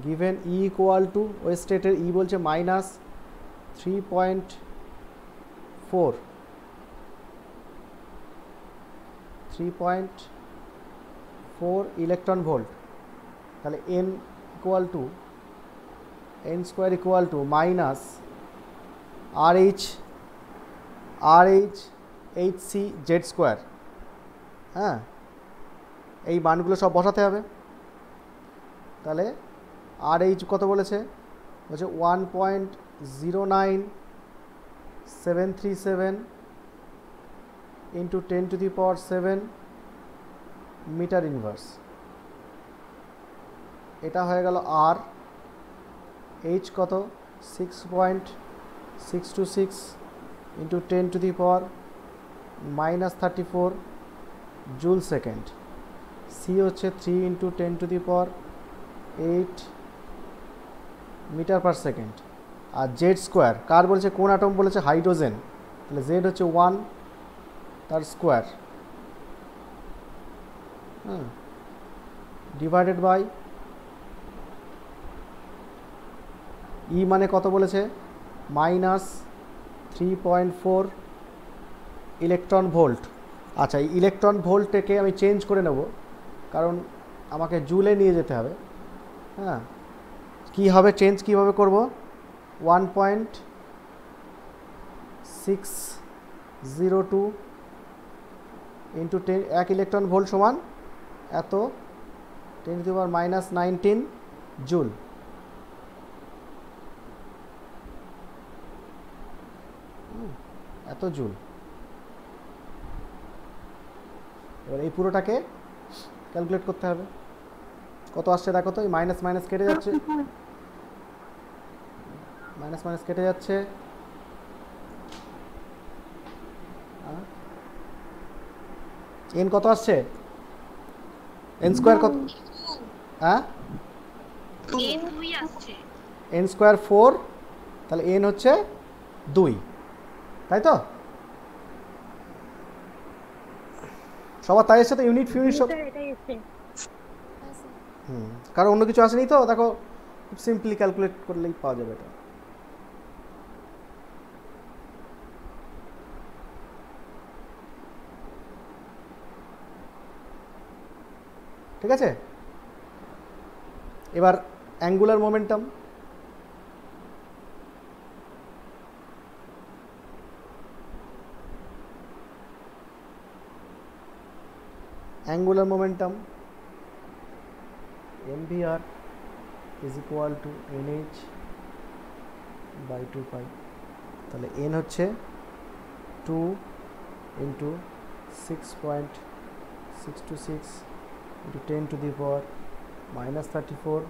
গিভেন ই ইকুয়াল টু ওই স্টেটের ই বলছে মাইনাস 3.4 ইলেকট্রন ভোল্ট। তাহলে n equal two n square equal to minus RH HC Z square. হ্যাঁ, এই মানগুলো সব বসাতে হবে। তাহলে RH কত বলেছে? বলছে 1.09737 ইন্টু 10⁻7 মিটার ইনভার্স। এটা হয়ে গেল আর। এইচ কত? 6.626 ইন্টু 10⁻−34 জুল সেকেন্ড। সি হচ্ছে 3 ইন্টু 10⁸ মিটার পার সেকেন্ড। আর জেড স্কোয়ার কার বলেছে? কোন অ্যাটম বলেছে? হাইড্রোজেন। তাহলে জেড হচ্ছে 1 তার স্কোয়ার, হ্যাঁ, ডিভাইডেড বাই ই মানে কত বলেছে? -3.4 ইলেকট্রন ভোল্ট। আচ্ছা, এই ইলেকট্রন ভোল্টটাকে আমি চেঞ্জ করে নেব, কারণ আমাকে জুলে নিয়ে যেতে হবে। হ্যাঁ, কী হবে চেঞ্জ কীভাবে করব? 1.602 ইন্টু 10, 1 ইলেকট্রন ভোল্ট সমান এত 10⁻−19 জুল। এত জুল। এবার এই পুরোটাকে ক্যালকুলেট করতে হবে। কত আসছে দেখো তো? এই মাইনাস মাইনাস কেটে যাচ্ছে, মাইনাস মাইনাস কেটে যাচ্ছে। এন কত আসছে? এন স্কোয়ার কত? হ্যাঁ, এন স্কোয়ার 4, তাহলে এন হচ্ছে 2, তাই তো? সবার তাই এসছে তো? ইউনিট ফিউনিট সব? কারণ অন্য কিছু আসেনি তো? দেখো খুব সিম্পলি ক্যালকুলেট করলেই পাওয়া যাবে এটা। ঠিক আছে, এবার angular momentum. Angular momentum mvr is equal to nh by 2 pi। তাহলে n হচ্ছে 2 into 6.626 into 10⁻−34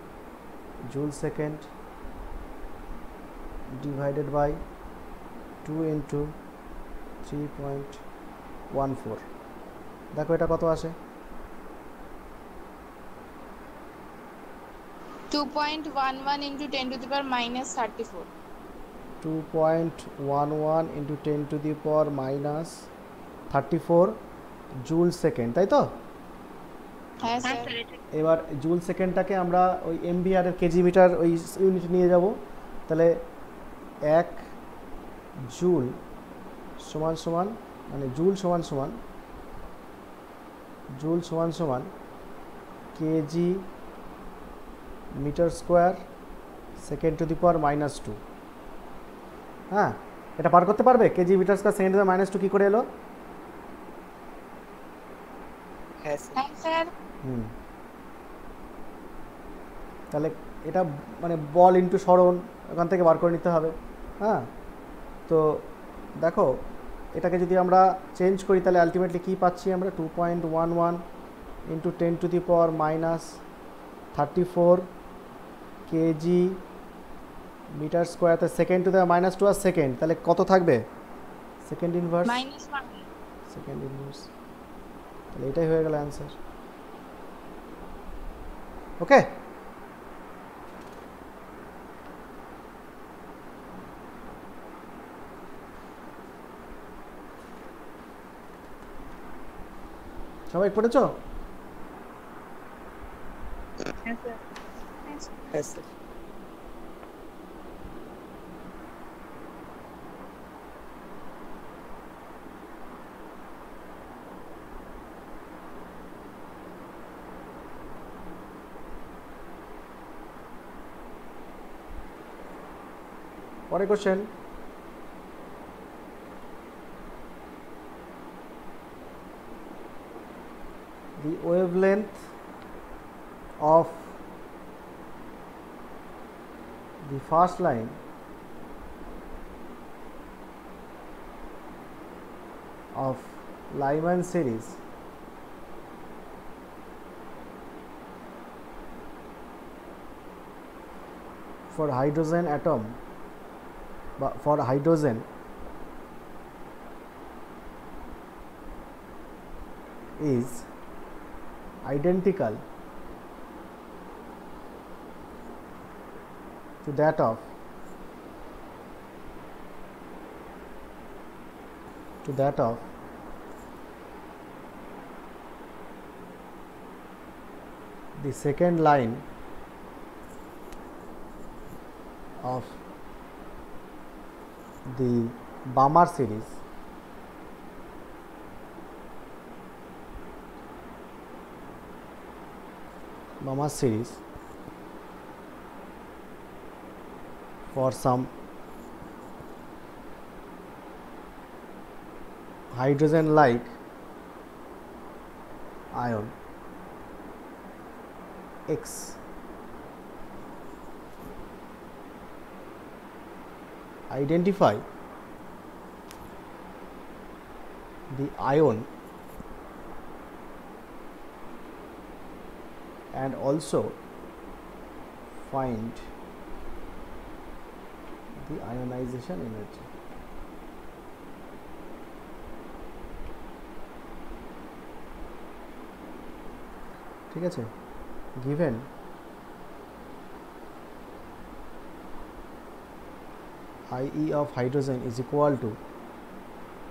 joule second divided by 2 into 3.14। দেখো এটা কত আসে? 2.11 into 10⁻−34। 2.11 into 10⁻−34 জুল সেকেন্ড, তাই তো? হ্যাঁ স্যার। এবার জুল সেকেন্ডটাকে আমরা ওই এমভিআর এর কেজি মিটার ওই ইউনিট নিয়ে যাব। তাহলে 1 জুল সমান সমান, মানে জুল সমান সমান, জুল সমান সমান কেজি মিটার স্কোয়ার (10⁻²). হ্যাঁ, এটা পার করতে পারবে? কেজি মিটার স্কোয়ার (10⁻²) কী করে এলো? হ্যাঁ স্যার। তাহলে এটা মানে বল ইন্টু সরণ, ওখান থেকে বার করে নিতে হবে। হ্যাঁ, তো দেখো এটাকে যদি আমরা চেঞ্জ করি তাহলে আলটিমেটলি কী পাচ্ছি আমরা? 2.11 ইন্টু 10⁻34 কেজি মিটার স্কোয়ার। তাহলে (10⁻²) আর সেকেন্ড, তাহলে কত থাকবে? Second inverse, second inverse. তাহলে এটাই হয়ে গেল অ্যান্সার। ওকে, সবাই পড়েছো? হ্যাঁ স্যার। হ্যাঁ স্যার। পরের question, the wavelength of the first line of Lyman series for hydrogen atom, for hydrogen is identical to that of the second line of the Balmer series, for some hydrogen like ion X. Identify the ion and also find the ionization energy. ঠিক আছে, given IE of hydrogen is equal to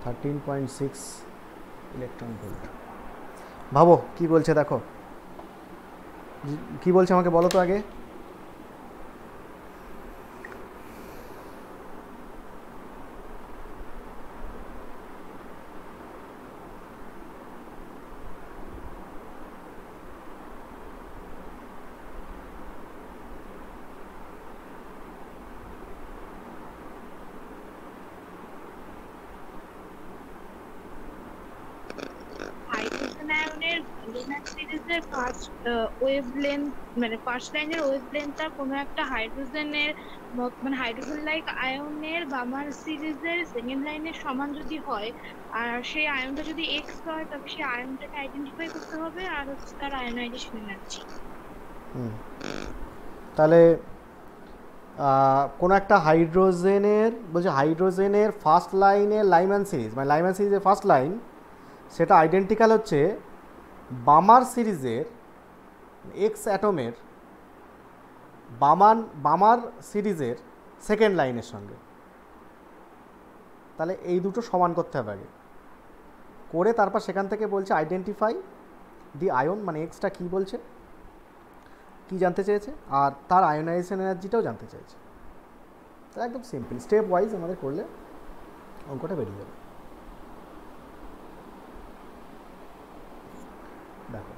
13.6 electron volt. ভাবো কি বলছে, দেখো কি বলছে আমাকে বলো তো আগে। হাইড্রোজেন আয়নের লিনার সিরিজের ফার্স্ট ওয়েভলেন্থ, মানে ফার্স্ট লাইনের ওয়েভলেন্থটা কোনো একটা হাইড্রোজেনের মানে হাইড্রোজেন লাইক আয়নের বামার সিরিজের সেকেন্ড লাইনের সমান যদি হয়, আর সেই আয়নটা যদি এক্স হয়, তবে সেই আয়নটাকে আইডেন্টিফাই করতে হবে আর হচ্ছে তার আয়নাইজেশন এনার্জি। তাহলে কোনো একটা হাইড্রোজেনের বলছে, হাইড্রোজেনের ফার্স্ট লাইনের লাইম্যান সিরিজ, মানে লাইম্যান সিরিজের ফার্স্ট লাইন সেটা আইডেন্টিক্যাল হচ্ছে বামার সিরিজের এক্স অ্যাটমের বামার সিরিজের সেকেন্ড লাইনের সঙ্গে। তাহলে এই দুটো সমান করতে হবে আগে, করে তারপর সেখান থেকে বলছে আইডেন্টিফাই দি আয়ন, মানে এক্সটা কী বলছে, কী জানতে চেয়েছে, আর তার আয়োনাইজেশন এনার্জিটাও জানতে চাইছে। তাহলে একদম সিম্পল, স্টেপ ওয়াইজ আমাদের করলে অঙ্কটা বেরিয়ে যাবে। দেখো,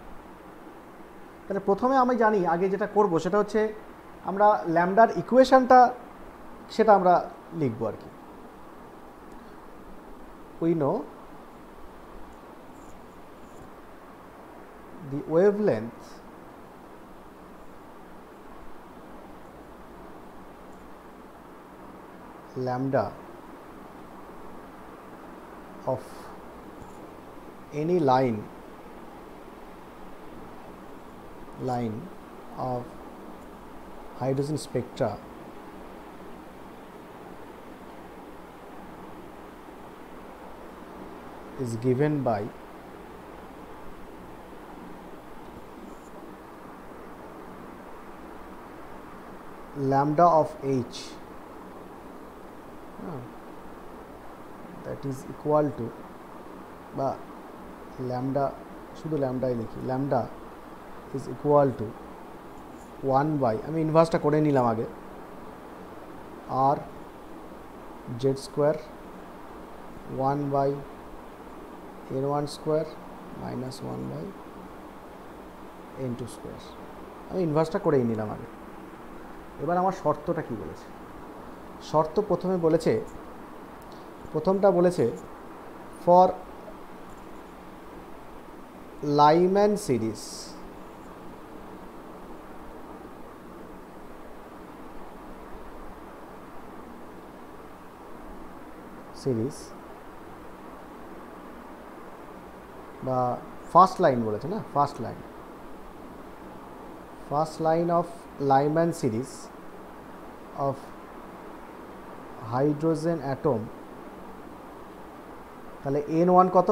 তাহলে প্রথমে আমি জানি আগে যেটা করব সেটা হচ্ছে আমরা ল্যামডার ইকুয়েশনটা সেটা আমরা লিখব আর কি। We know the wavelength lambda of any line of hydrogen spectra is given by lambda of H, that is equal to, বা lambda শুধু ল্যামডাই লিখি, lambda is equal to 1 by, আমি ইনভার্সটা করে নিলাম আগে, r z square 1 by n1 square minus 1 by n2 square, আমি ইনভার্সটা করেই নিলাম আগে। এবার আমার শর্তটা কি বলেছে, শর্ত প্রথমে বলেছে, প্রথমটা বলেছে ফর লাইম্যান সিরিজ বা ফার্স্ট লাইন বলেছে না, first line of Lyman series of hydrogen atom, তাহলে N1 কত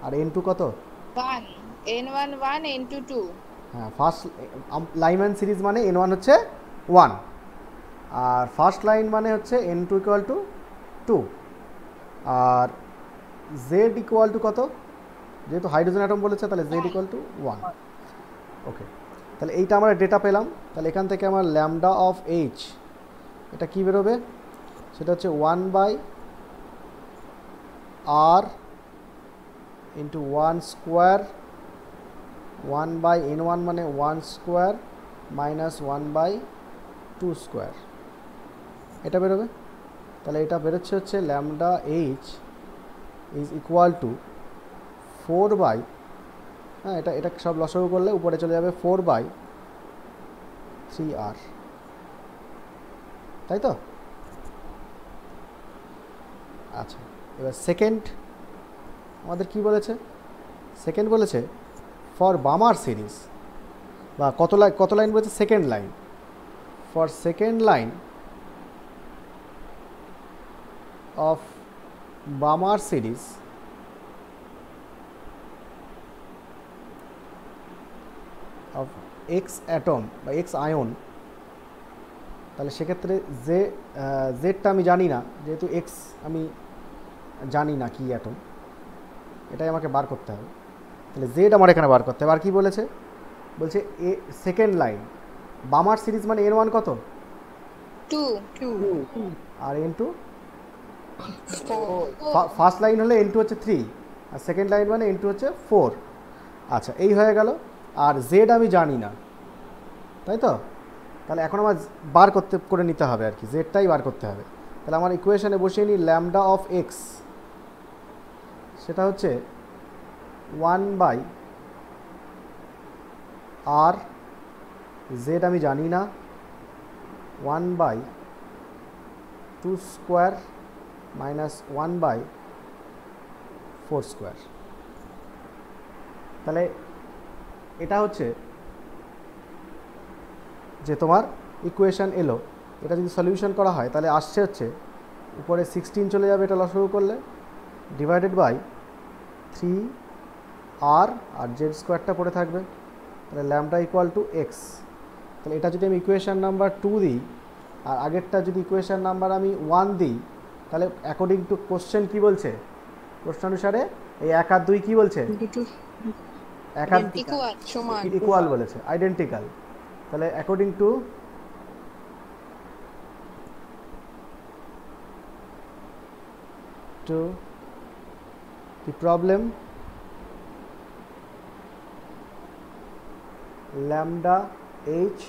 আর N2 কত? 1 N1 1 N2 2। হ্যাঁ, ফার্স্ট লাইম্যান সিরিজ মানে N1 হচ্ছে 1 আর ফার্স্ট লাইন মানে হচ্ছে N2 ইকুয়াল টু 2 আর Z ইকুয়াল টু কত? যেহেতু হাইড্রোজেন অ্যাটম বলেছে তাহলে Z ইকুয়াল টু 1। ওকে, তাহলে এইটা আমরা ডেটা পেলাম। তাহলে এখান থেকে আমার ল্যামডা অফ H এটা কি বেরোবে? সেটা হচ্ছে 1/r ইন্টু 1 স্কোয়ার 1/N1 মানে 1 স্কোয়ার মাইনাস 1/2 স্কোয়ার, এটা বেরোবে। তাহলে এটা বেরোচ্ছে হচ্ছে lambda H is equal two 4/, হ্যাঁ এটা সব লসাগু করলে উপরে চলে যাবে 4/3r, তাই তো? আচ্ছা, এবার সেকেন্ড আমাদের কি বলেছে? সেকেন্ড বলেছে ফর বামার সিরিজ, বা কত লাইন বলেছে? Second line. For second line of Balmer series of X atom বা এক্স আয়ন, তাহলে সেক্ষেত্রে জেডটা আমি জানি না, যেহেতু এক্স আমি জানি না কি অ্যাটম, এটাই আমাকে বার করতে হবে। তাহলে জেড আমার এখানে বার করতে হবে। আর কি বলেছে? বলছে সেকেন্ড লাইন বামার সিরিজ মানে N1 কত? 2 আর N2 ফার্স্ট লাইন হলে N2 হচ্ছে 3 আর সেকেন্ড লাইন মানে N2 হচ্ছে 4। আচ্ছা, এই হয়ে গেল। আর জেড আমি জানি না, তাই তো? তাহলে এখন আমার বার করে নিতে হবে আর কি, জেডটাই বার করতে হবে। তাহলে আমার ইকুয়েশনে বসিয়ে নিই ল্যামডা অফ এক্স, সেটা হচ্ছে 1/r, জেড আমি জানি না, 1/2 স্কোয়ার মাইনাস 1/4 স্কোয়ার। তাহলে এটা হচ্ছে যে তোমার ইকুয়েশন এলো। এটা যদি সলিউশন করা হয় তাহলে আসছে হচ্ছে উপরে 16 চলে যাবে এটা লসাগু করলে, divided by 3r R Z স্কোয়ারটা পড়ে থাকবে। তাহলে ল্যামডা ইকুয়াল টু এক্স। তাহলে এটা যদি আমি ইকুয়েশন নাম্বার 2 দিই আর আগেরটা যদি ইকুয়েশন নাম্বার আমি 1 দিই, তাহলে অ্যাকর্ডিং টু কোশ্চেন কি বলছে? প্রশ্ন অনুসারে এই 1 আর 2 কি বলছে? 1 আর ইকুয়াল বলেছে, আইডেন্টিক্যাল। তাহলে according to the problem, lambda h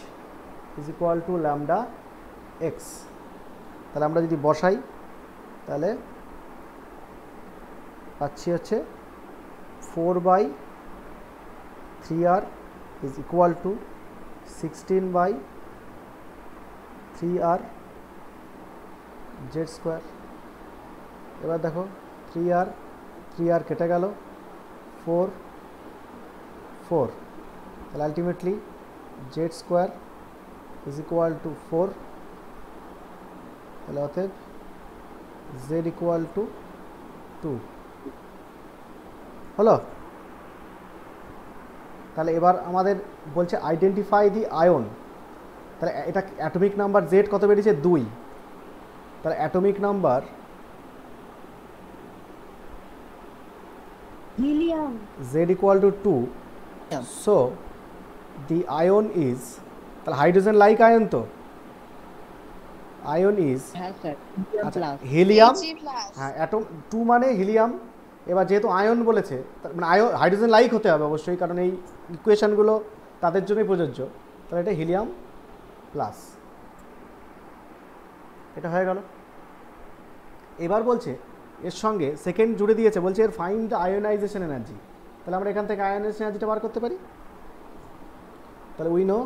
is equal to lambda x। তাহলে আমরা যদি বসাই তাহলে পাচ্ছি হচ্ছে 4/3r is equal to 16/3r z square. এবার দেখো 3r কেটে গেল, 4 তাহলে ultimately Z square is equal two 4। তাহলে অতএব জেড ইকুয়াল টু 2 হলো। তাহলে এবার আমাদের বলছে আইডেন্টিফাই দি আয়ন। তাহলে এটা অ্যাটমিক নাম্বার জেড কত বেরিয়েছে? 2। তাহলে atomic number helium, z equal to 2, so the ion is, তাহলে হাইড্রোজেন লাইক আয়ন, তো আয়ন ইজ হিলিয়াম। হ্যাঁ, অ্যাটম 2 মানে হিলিয়াম। এবার যেহেতু আয়ন বলেছে মানে আয়ন হাইড্রোজেন লাইক হতে হবে অবশ্যই, কারণ এই ইকুয়েশনগুলো তাদের জন্যই প্রযোজ্য। তাহলে এটা হিলিয়াম প্লাস, এটা হয়ে গেল। এবার বলছে এর সঙ্গে সেকেন্ড জুড়ে দিয়েছে, বলছে এর ফাইন্ড আয়োনাইজেশন এনার্জি। তাহলে আমরা এখান থেকে আয়োনাইজেশন এনার্জিটা বার করতে পারি। তাহলে উই নো,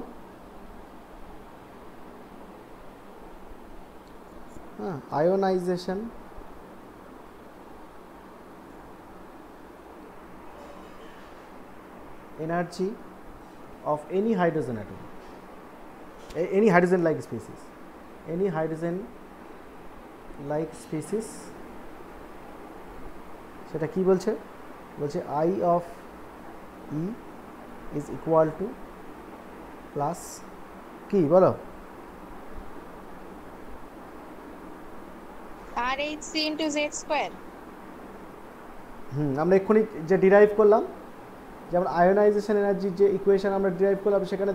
হ্যাঁ, ionisation energy of any hydrogen atom, any hydrogen like species, any hydrogen like species, সেটা কি বলছে? বলছে I of E is equal to plus কি বলো? RH into Z square. আমরা এক্ষুনি যে ডিরাইভ করলাম, যেমন আয়োনাইজেশন এনার্জির যে ইকুয়েশন আমরা ডিরাইভ করলাম, সেখানে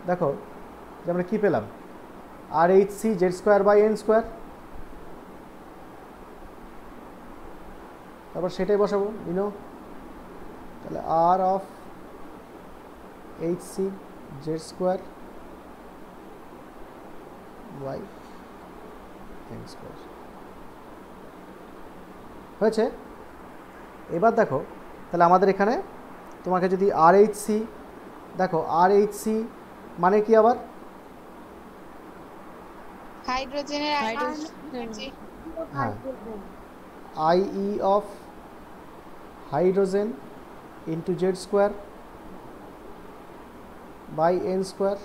দেখো যে আমরা কী পেলাম, RH Z square by N square. তারপর সেটাই বসাবো, তাহলে R of HC Z square by N square হয়েছে। এবার দেখো, তাহলে আমাদের এখানে তোমাকে যদি RH দেখো, RH মানে কি আবার? হাইড্রোজেনের এনার্জি। হ্যাঁ, IE of hydrogen into Z square by N square,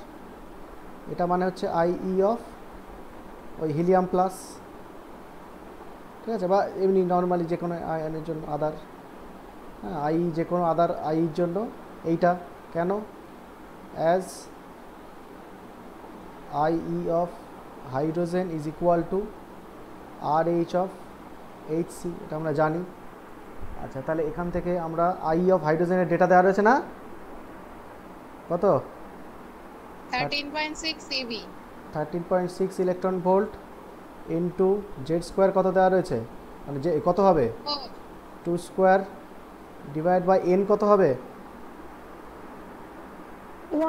এটা মানে হচ্ছে IE of ওই হিলিয়াম প্লাস, ঠিক আছে, বা এমনি নর্মালি যে কোনো আয়নের জন্য আদার, হ্যাঁ, IE যে কোনো আদার IEর জন্য এইটা কেন, as IE of hydrogen is equal to RH of HC, এটা আমরা জানি। আচ্ছা, তাহলে এখান থেকে আমরা IE of হাইড্রোজেনের ডেটা দেওয়া রয়েছে না, কত? 13.6 eV, 13.6 electron volt into Z square কত দেওয়া রয়েছে, মানে যে কত হবে 2 স্কোয়ার ডিভাইড বাই এন কত হবে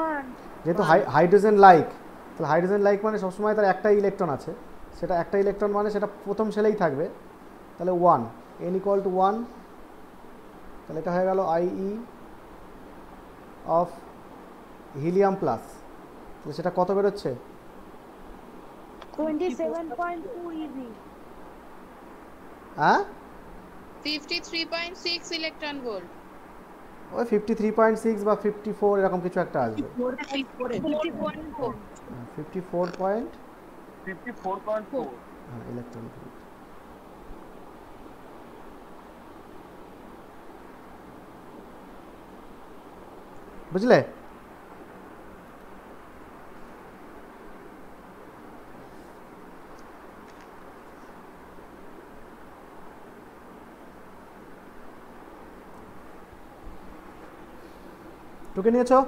1 যেহেতু হাইড্রোজেন লাইক, তাহলে হাইড্রোজেন লাইক মানে সবসময় তার একটা ইলেকট্রন আছে, সেটা একটা ইলেকট্রন মানে সেটা প্রথম শেলেই থাকবে, তাহলে 1 n ইকুয়াল টু 1, তাহলে এটা হয়ে গেল IE অফ হিলিয়াম প্লাস, তাহলে সেটা কত বেরোচ্ছে 27.2 eV হ্যাঁ 53.6 ইলেকট্রন ভোল্ট, ওই 53.6 বা 54 এরকম কিছু একটা আসবে, 54.4 হ্যাঁ ইলেকট্রন ভোল্ট। বুঝলে? টুকে নিয়েছো?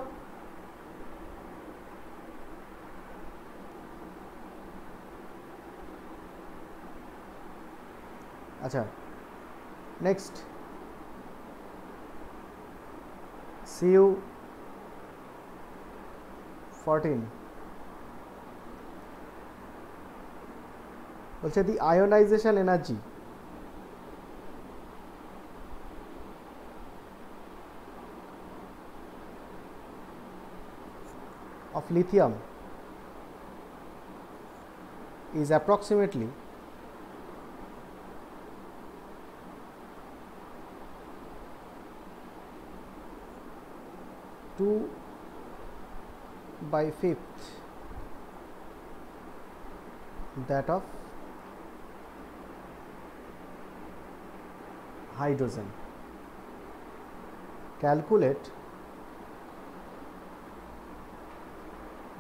আচ্ছা, নেক্সট CU14 বলছে the ionisation energy of lithium is approximately 2/5 that of hydrogen. Calculate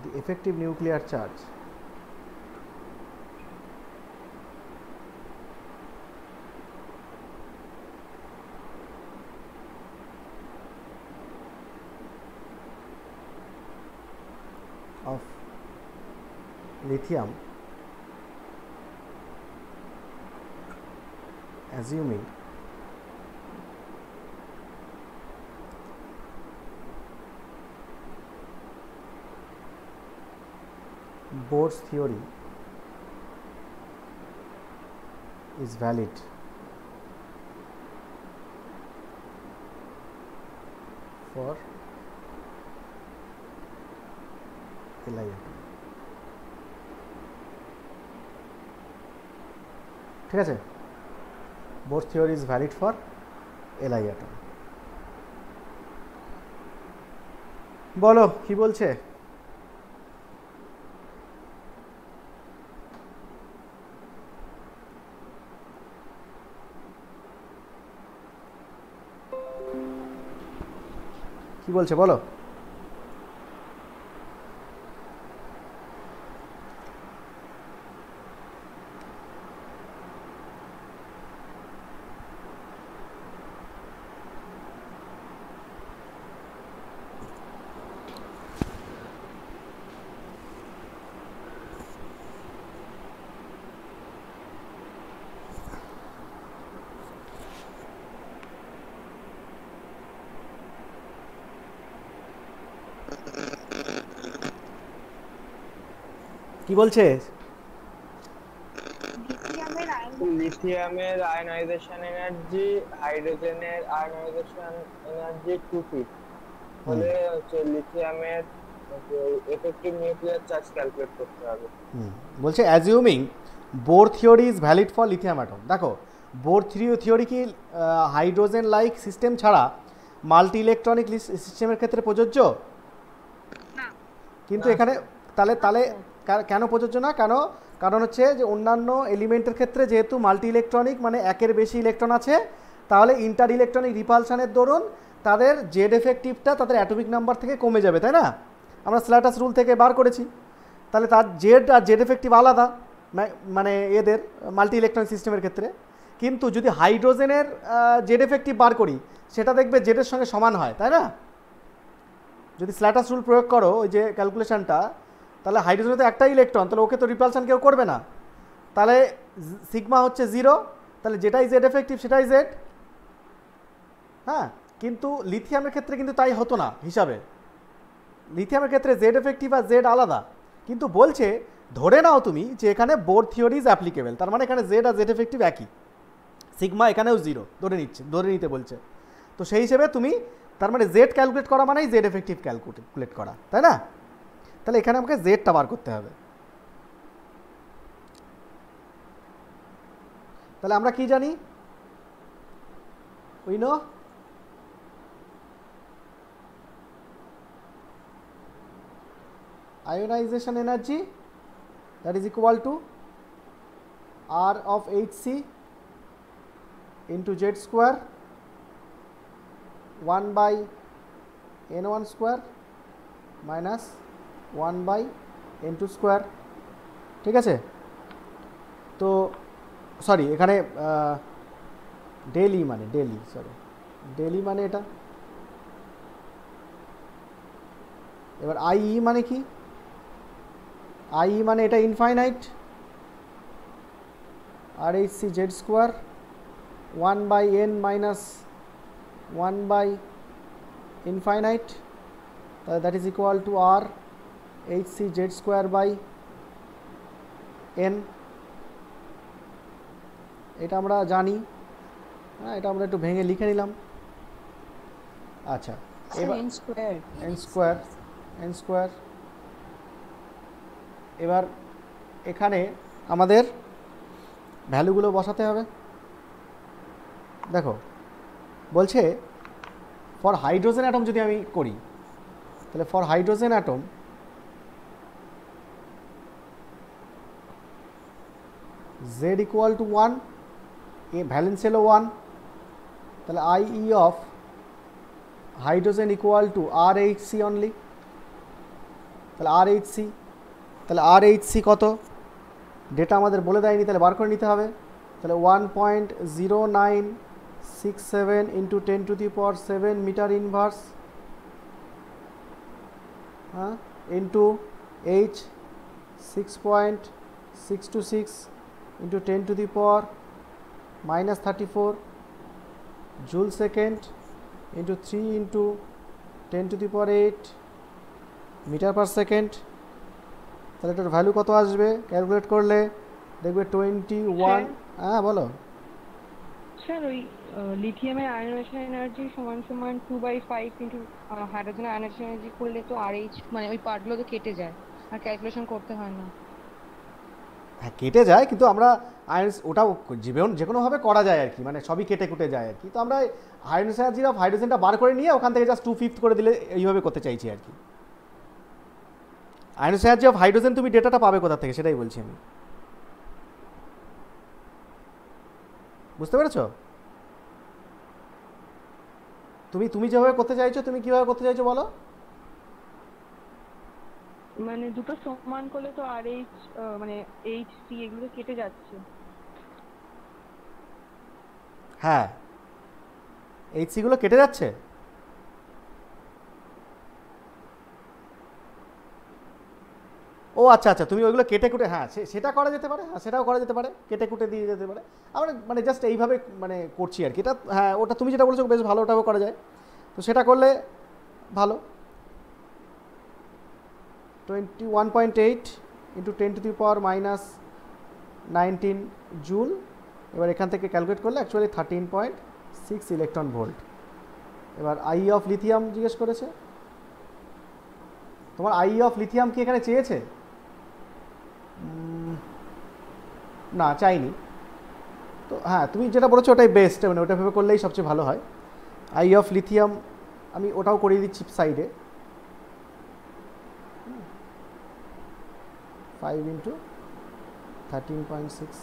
the effective nuclear charge of lithium assuming Bohr's theory is valid for Li atom. ঠিক আছে, Bohr's theory is valid for Li atom. বলো কি বলছে? কি বলছে বলো? কি বলছে? লিথিয়ামের আয়নাইজেশন এনার্জি হাইড্রোজেনের আয়নাইজেশন এনার্জি 2 ফিট হলে হচ্ছে লিথিয়ামের এফেক্টিভ নিউক্লিয়ার চার্জ ক্যালকুলেট করতে হবে। বলছে assuming Bohr theory is valid for lithium atom. দেখো বোর থিওরি কি হাইড্রোজেন লাইক সিস্টেম ছাড়া মাল্টি ইলেকট্রনিক সিস্টেমের ক্ষেত্রে প্রযোজ্য? না। কিন্তু এখানে তাহলে কেন প্রযোজ্য না? কারণ হচ্ছে যে অন্যান্য এলিমেন্টের ক্ষেত্রে যেহেতু মাল্টি ইলেকট্রনিক মানে একের বেশি ইলেকট্রন আছে, তাহলে ইন্টার ইলেকট্রনিক রিপালশনের দরুন তাদের জেড এফেক্টিভটা তাদের অ্যাটমিক নাম্বার থেকে কমে যাবে, তাই না? আমরা স্ল্যাটাস রুল থেকে বার করেছি। তাহলে তার জেড আর জেড এফেক্টিভ আলাদা মানে এদের মাল্টি ইলেকট্রনিক সিস্টেমের ক্ষেত্রে। কিন্তু যদি হাইড্রোজেনের জেড এফেক্টিভ বার করি সেটা দেখবে জেডের সঙ্গে সমান হয়, তাই না? যদি স্ল্যাটাস রুল প্রয়োগ করো ওই যে ক্যালকুলেশনটা, তাহলে হাইড্রোজেনে তো একটাই ইলেকট্রন, তাহলে ওকে তো রিপালশন কেউ করবে না, তাহলে সিগমা হচ্ছে 0, তাহলে যেটাই জেড এফেক্টিভ সেটাই জেড। হ্যাঁ, কিন্তু লিথিয়ামের ক্ষেত্রে কিন্তু তাই হতো না হিসাবে। লিথিয়ামের ক্ষেত্রে জেড এফেক্টিভ আর জেড আলাদা। কিন্তু বলছে ধরে নাও তুমি যে এখানে বোর থিওরি ইজ অ্যাপ্লিকেবল, তার মানে এখানে জেড আর জেড এফেক্টিভ একই, সিগমা এখানেও 0 ধরে নিতে বলছে। তো সেই হিসেবে তুমি তার মানে জেড ক্যালকুলেট করা মানেই জেড এফেক্টিভ ক্যালকুলেট করা, তাই না? তাহলে এখানে আমাকে জেডটা বার করতে হবে। তাহলে আমরা কি জানি? We know ionization energy that is equal to R of Hc into Z square 1 by N1 square minus 1 by N2 square। ঠিক আছে? তো সরি এখানে ডেলি মানে এটা। এবার IE মানে কি? IE মানে এটা infinite, RHC Z square 1 by N minus 1 by infinite, that is equal to R HC Z square by N। এটা আমরা জানি, হ্যাঁ, এটা আমরা একটু ভেঙে লিখে নিলাম। আচ্ছা, এবার n স্কোয়ার। এবার এখানে আমাদের ভ্যালুগুলো বসাতে হবে। দেখো বলছে ফর হাইড্রোজেন অ্যাটম যদি আমি করি, তাহলে for hydrogen atom Z equal to 1, a valence হলো 1, তাহলে IE of hydrogen equal to RHC only। তাহলে RHC কত? ডেটা আমাদের বলে দেয়নি, তাহলে বার করে নিতে হবে। তাহলে 1.0967 into 10 to the power 7 metre inverse, হ্যাঁ, into H 6.626 into 10 to the power minus 34 joule second into 3 into 10 to the power 8 metre per second. তাহলে এটার ভ্যালু কত আসবে ক্যালকুলেট করলে? দেখবে 21। হ্যাঁ বলো স্যার। ওই লিথিয়ামের আয়নাইজেশন এনার্জি সমান 2/5 ইনটু হাইড্রোজেন আয়নাইজেশন এনার্জি করলে তো RH মানে ওই পার্টগুলো তো কেটে যায় আর ক্যালকুলেশন করতে হয় না। হ্যাঁ কেটে যায়, কিন্তু আমরা আয়ন্স ওটাও যে কোনোভাবে করা যায় আর কি, মানে সবই কেটে কুটে যায় আর কি। তো আমরা আয়নস এনার্জি অফ হাইড্রোজেনটা বার করে নিয়ে ওখান থেকে জাস্ট 2/5 করে দিলে এইভাবে করতে চাইছি আর কি। আয়নস এনার্জি অফ হাইড্রোজেন তুমি ডেটাটা পাবে কোথা থেকে সেটাই বলছি আমি, বুঝতে পেরেছো? তুমি যেভাবে করতে চাইছো, তুমি কিভাবে করতে চাইছো বলো? মানে দুটো সমান করলে তো আর এইচ মানে এইচ সি এগুলো কেটে যাচ্ছে। হ্যাঁ এইচসি গুলো কেটে যাচ্ছে। ও আচ্ছা আচ্ছা, তুমি ওইগুলো কেটে কুটে, হ্যাঁ সেটা করা যেতে পারে, হ্যাঁ সেটাও করা যেতে পারে, কেটে কুটে দিয়ে যেতে পারে। আমরা মানে জাস্ট এইভাবে মানে করছি আর কি। এটা হ্যাঁ ওটা তুমি যেটা বলেছো বেশ ভালো, ওটাও করা যায়, তো সেটা করলে ভালো। 21.8 ইন্টু 10⁻⁻19 জুল। এবার এখান থেকে ক্যালকুলেট করলে অ্যাকচুয়ালি 13.6 ইলেকট্রন ভোল্ট। এবার আই অফ লিথিয়াম জিজ্ঞেস করেছে, তোমার আই অফ লিথিয়াম কি এখানে চেয়েছে? না চাইনি। তো হ্যাঁ তুমি যেটা বলেছো ওটাই বেস্ট, মানে ওটা ভেবে করলেই সবচেয়ে ভালো হয়। আই অফ লিথিয়াম আমি ওটাও করিয়ে দিচ্ছি সাইডে, 5 into 13.6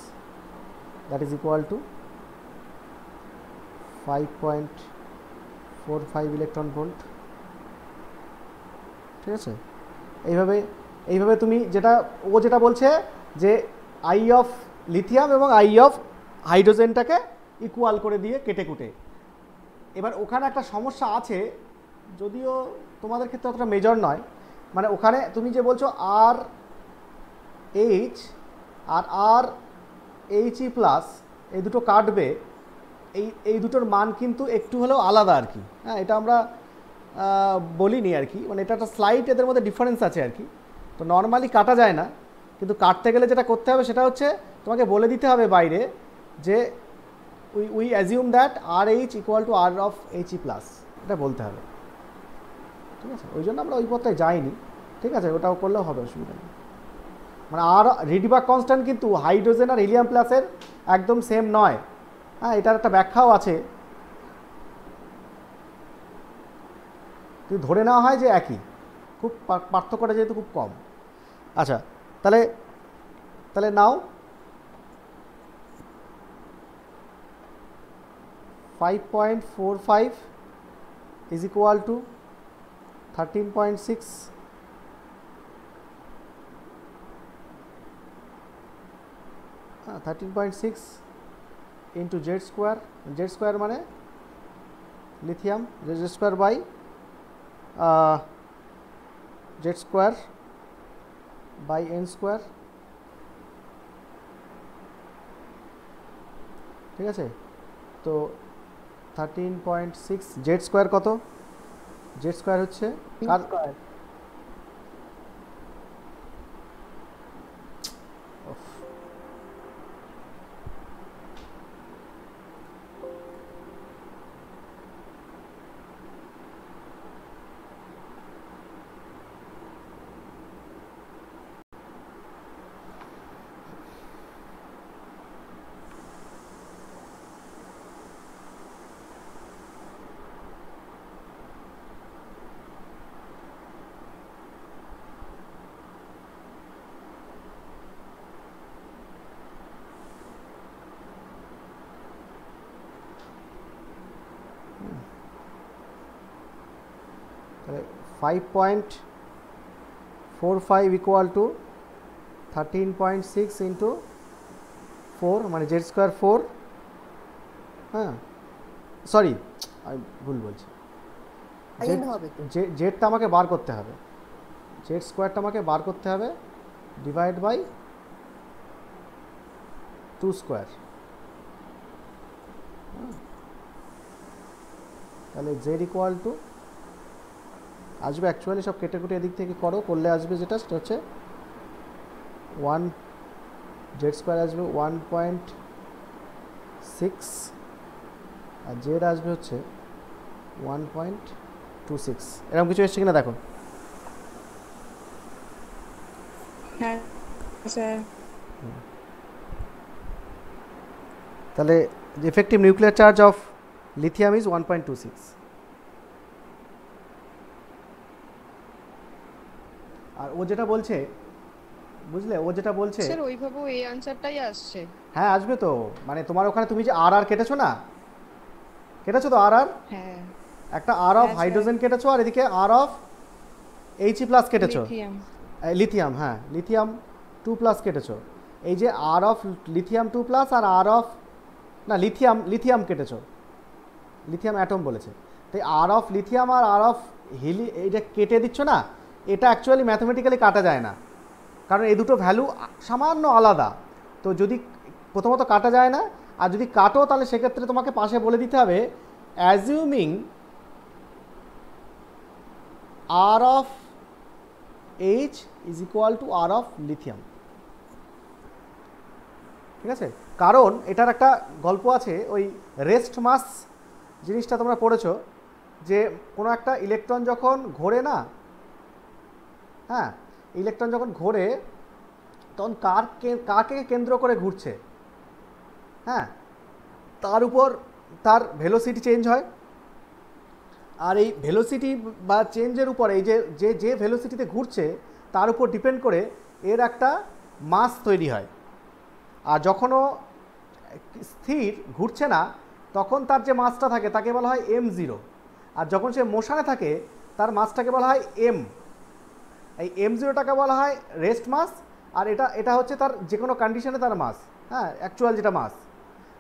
that is equal two 5.45 electron volt. ঠিক আছে, এইভাবে তুমি যেটা বলছে যে আই অফ লিথিয়াম এবং আই অফ হাইড্রোজেনটাকে ইকুয়াল করে দিয়ে কেটে কুটে। এবার ওখানে একটা সমস্যা আছে, যদিও তোমাদের ক্ষেত্রে অতটা মেজর নয়, মানে ওখানে তুমি যে বলছো আর এইচ আর আর এইচই প্লাস এই দুটো কাটবে, এই দুটোর মান কিন্তু একটু হলেও আলাদা আর কি। হ্যাঁ এটা আমরা বলিনি আর কি, মানে এটা একটা স্লাইট এদের মধ্যে ডিফারেন্স আছে আর কি। তো নর্মালি কাটা যায় না, কিন্তু কাটতে গেলে যেটা করতে হবে সেটা হচ্ছে তোমাকে বলে দিতে হবে বাইরে যে we assume that R H equal to R of এইচই plus, এটা বলতে হবে। ঠিক আছে, ওই জন্য আমরা ওই পথে যাইনি। ঠিক আছে, ওটাও করলেও হবে, অসুবিধা নেই। মানে আর রিডিবাক কনস্ট্যান্ট কিন্তু হাইড্রোজেন আর হিলিয়াম প্লাসের একদম সেম নয়। হ্যাঁ এটার একটা ব্যাখ্যাও আছে, কিন্তু ধরে নেওয়া হয় যে একই, খুব পার্থক্যটা যেহেতু খুব কম। আচ্ছা তাহলে নাও 5.45 is equal to 13.6 13.6 into z square মানে lithium, z square by z square by n square। ঠিক আছে, তো 13.6 z square কত? z square হচ্ছে তাহলে 5.45 ইকুয়াল টু 13.6 ইন্টু 4 মানে z স্কোয়ার 4। হ্যাঁ সরি আমি ভুল বলছি, জেডটা আমাকে বার করতে হবে, জেড স্কোয়ারটা আমাকে বার করতে হবে, ডিভাইড বাই 2 স্কোয়ার। তাহলে জেড ইকুয়াল টু আসবে, অ্যাকচুয়ালি সব কেটে কুটে এদিক থেকে করলে আসবে যেটা সেটা হচ্ছে 1 জেড স্কোয়ার আসবে 1.6 আর জেড আসবে হচ্ছে 1.26। এরকম কিছু এসছে কিনা দেখো। হ্যাঁ স্যার তাহলে effective nuclear charge of lithium is 1.26। আর ও যেটা বলছে, বুঝলে, ও যেটা বলছে স্যার ওইভাবেও এই আনসারটাই আসছে। হ্যাঁ আসবে তো, মানে তোমার ওখানে তুমি যে আর আর কেটেছো না, কেটেছো তো আর আর, হ্যাঁ একটা আর অফ হ্যাঁ, হাইড্রোজেন কেটেছো আর এদিকে আর অফ এইচই প্লাস কেটেছো, লিথিয়াম। লিথিয়াম, হ্যাঁ লিথিয়াম 2 প্লাস কেটেছো। এই যে আর অফ লিথিয়াম 2 প্লাস আর আর অফ, না লিথিয়াম কেটেছো, লিথিয়াম অ্যাটম বলেছে, তাই আর অফ লিথিয়াম আর আর অফ এইটা কেটে দিচ্ছ না, এটা অ্যাকচুয়ালি ম্যাথমেটিক্যালি কাটা যায় না, কারণ এই দুটো ভ্যালু সামান্য আলাদা। তো যদি প্রথমত কাটা যায় না, আর যদি কাটো তাহলে সেক্ষেত্রে তোমাকে পাশে বলে দিতে হবে assuming r of H is equal to R of lithium. ঠিক আছে, কারণ এটার একটা গল্প আছে, ওই রেস্ট মাস জিনিসটা তোমরা পড়েছো, যে কোনো একটা ইলেকট্রন যখন ঘোরে না, হ্যাঁ ইলেকট্রন যখন ঘোরে তখন কাকে কেন্দ্র করে ঘুরছে, হ্যাঁ তার উপর তার ভেলোসিটি চেঞ্জ হয়। আর এই ভেলোসিটি বা চেঞ্জের উপর এই যে ভেলোসিটিতে ঘুরছে তার উপর ডিপেন্ড করে এর একটা মাস তৈরি হয়। আর যখনও স্থির ঘুরছে না তখন তার যে মাসটা থাকে তাকে বলা হয় m0, আর যখন সে মোশনে থাকে তার মাসটাকে বলা হয় m। এই m0টাকে বলা হয় রেস্ট মাস, আর এটা হচ্ছে তার যে কোনো কন্ডিশনে তার মাস, হ্যাঁ অ্যাকচুয়াল যেটা মাস,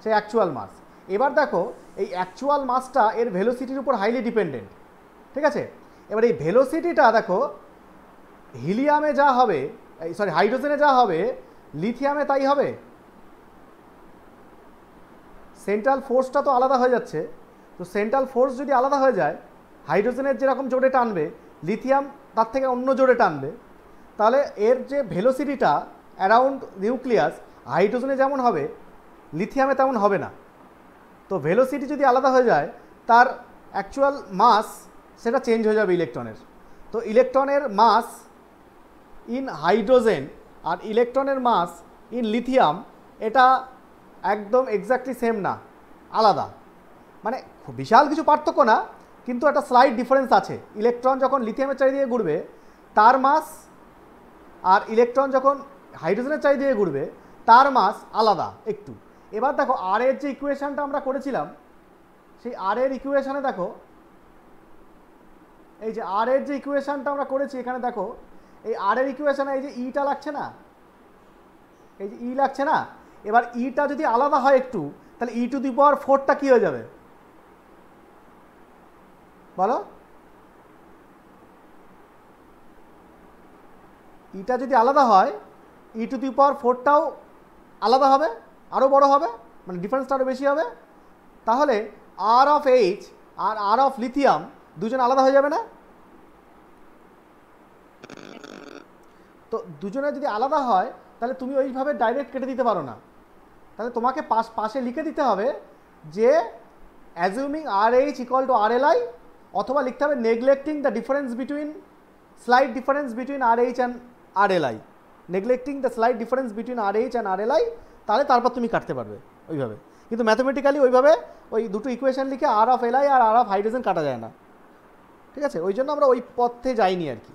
সেই অ্যাকচুয়াল মাস। এবার দেখো এই অ্যাকচুয়াল মাসটা এর ভেলোসিটির উপর হাইলি ডিপেন্ডেন্ট, ঠিক আছে। এবার এই ভেলোসিটিটা দেখো হিলিয়ামে যা হবে, সরি হাইড্রোজেনে যা হবে লিথিয়ামে তাই হবে। সেন্ট্রাল ফোর্সটা তো আলাদা হয়ে যাচ্ছে, তো সেন্ট্রাল ফোর্স যদি আলাদা হয়ে যায়, হাইড্রোজেনের যেরকম জোরে টানবে লিথিয়াম তার থেকে অন্য জোরে টানবে, তাহলে এর যে ভেলোসিটিটা অ্যারাউন্ড নিউক্লিয়াস হাইড্রোজেনে যেমন হবে লিথিয়ামে তেমন হবে না। তো ভেলোসিটি যদি আলাদা হয়ে যায় তার অ্যাকচুয়াল মাস সেটা চেঞ্জ হয়ে যাবে ইলেকট্রনের। তো ইলেকট্রনের মাস ইন হাইড্রোজেন আর ইলেকট্রনের মাস ইন লিথিয়াম এটা একদম এক্স্যাক্টলি সেম না, আলাদা, মানে খুব বিশাল কিছু পার্থক্য না, কিন্তু একটা স্লাইট ডিফারেন্স আছে। ইলেকট্রন যখন লিথিয়ামের চারিদিকে ঘুরবে তার মাস, আর ইলেকট্রন যখন হাইড্রোজেনের চারিদিকে ঘুরবে তার মাস আলাদা একটু। এবার দেখো আর এর যে ইকুয়েশনটা আমরা করেছিলাম, সেই আর এর ইকুয়েশনে দেখো, এই যে আর এর যে ইকুয়েশনটা আমরা করেছি এখানে দেখো, এই আর এর ইকুয়েশনে এই যে ইটা লাগছে না, এই যে ই লাগছে না, এবার ইটা যদি আলাদা হয় একটু তাহলে ই টু দি পাওয়ার 4টা কি হয়ে যাবে বলো? ইটা যদি আলাদা হয় ই টু দি পাওয়ার 4টাও আলাদা হবে, আরও বড় হবে, মানে ডিফারেন্সটা আরও বেশি হবে। তাহলে আর অফ এইচ আর আর অফ লিথিয়াম দুজন আলাদা হয়ে যাবে না? তো দুজনে যদি আলাদা হয় তাহলে তুমি ওইভাবে ডাইরেক্ট কেটে দিতে পারো না, তাহলে তোমাকে পাশে লিখে দিতে হবে যে assuming r H equal to r l i, অথবা লিখতে হবে neglecting the difference between slight difference between r h and r l i, neglecting the slight difference between r h and r l i, তাহলে তারপর তুমি কাটতে পারবে ওইভাবে। কিন্তু ম্যাথমেটিক্যালি ওইভাবে ওই দুটো ইকুয়েশন লিখে আর অফ এল আই আর আর অফ হাইড্রোজেন কাটা যায় না, ঠিক আছে, ওই জন্য আমরা ওই পথে যাইনি আর কি।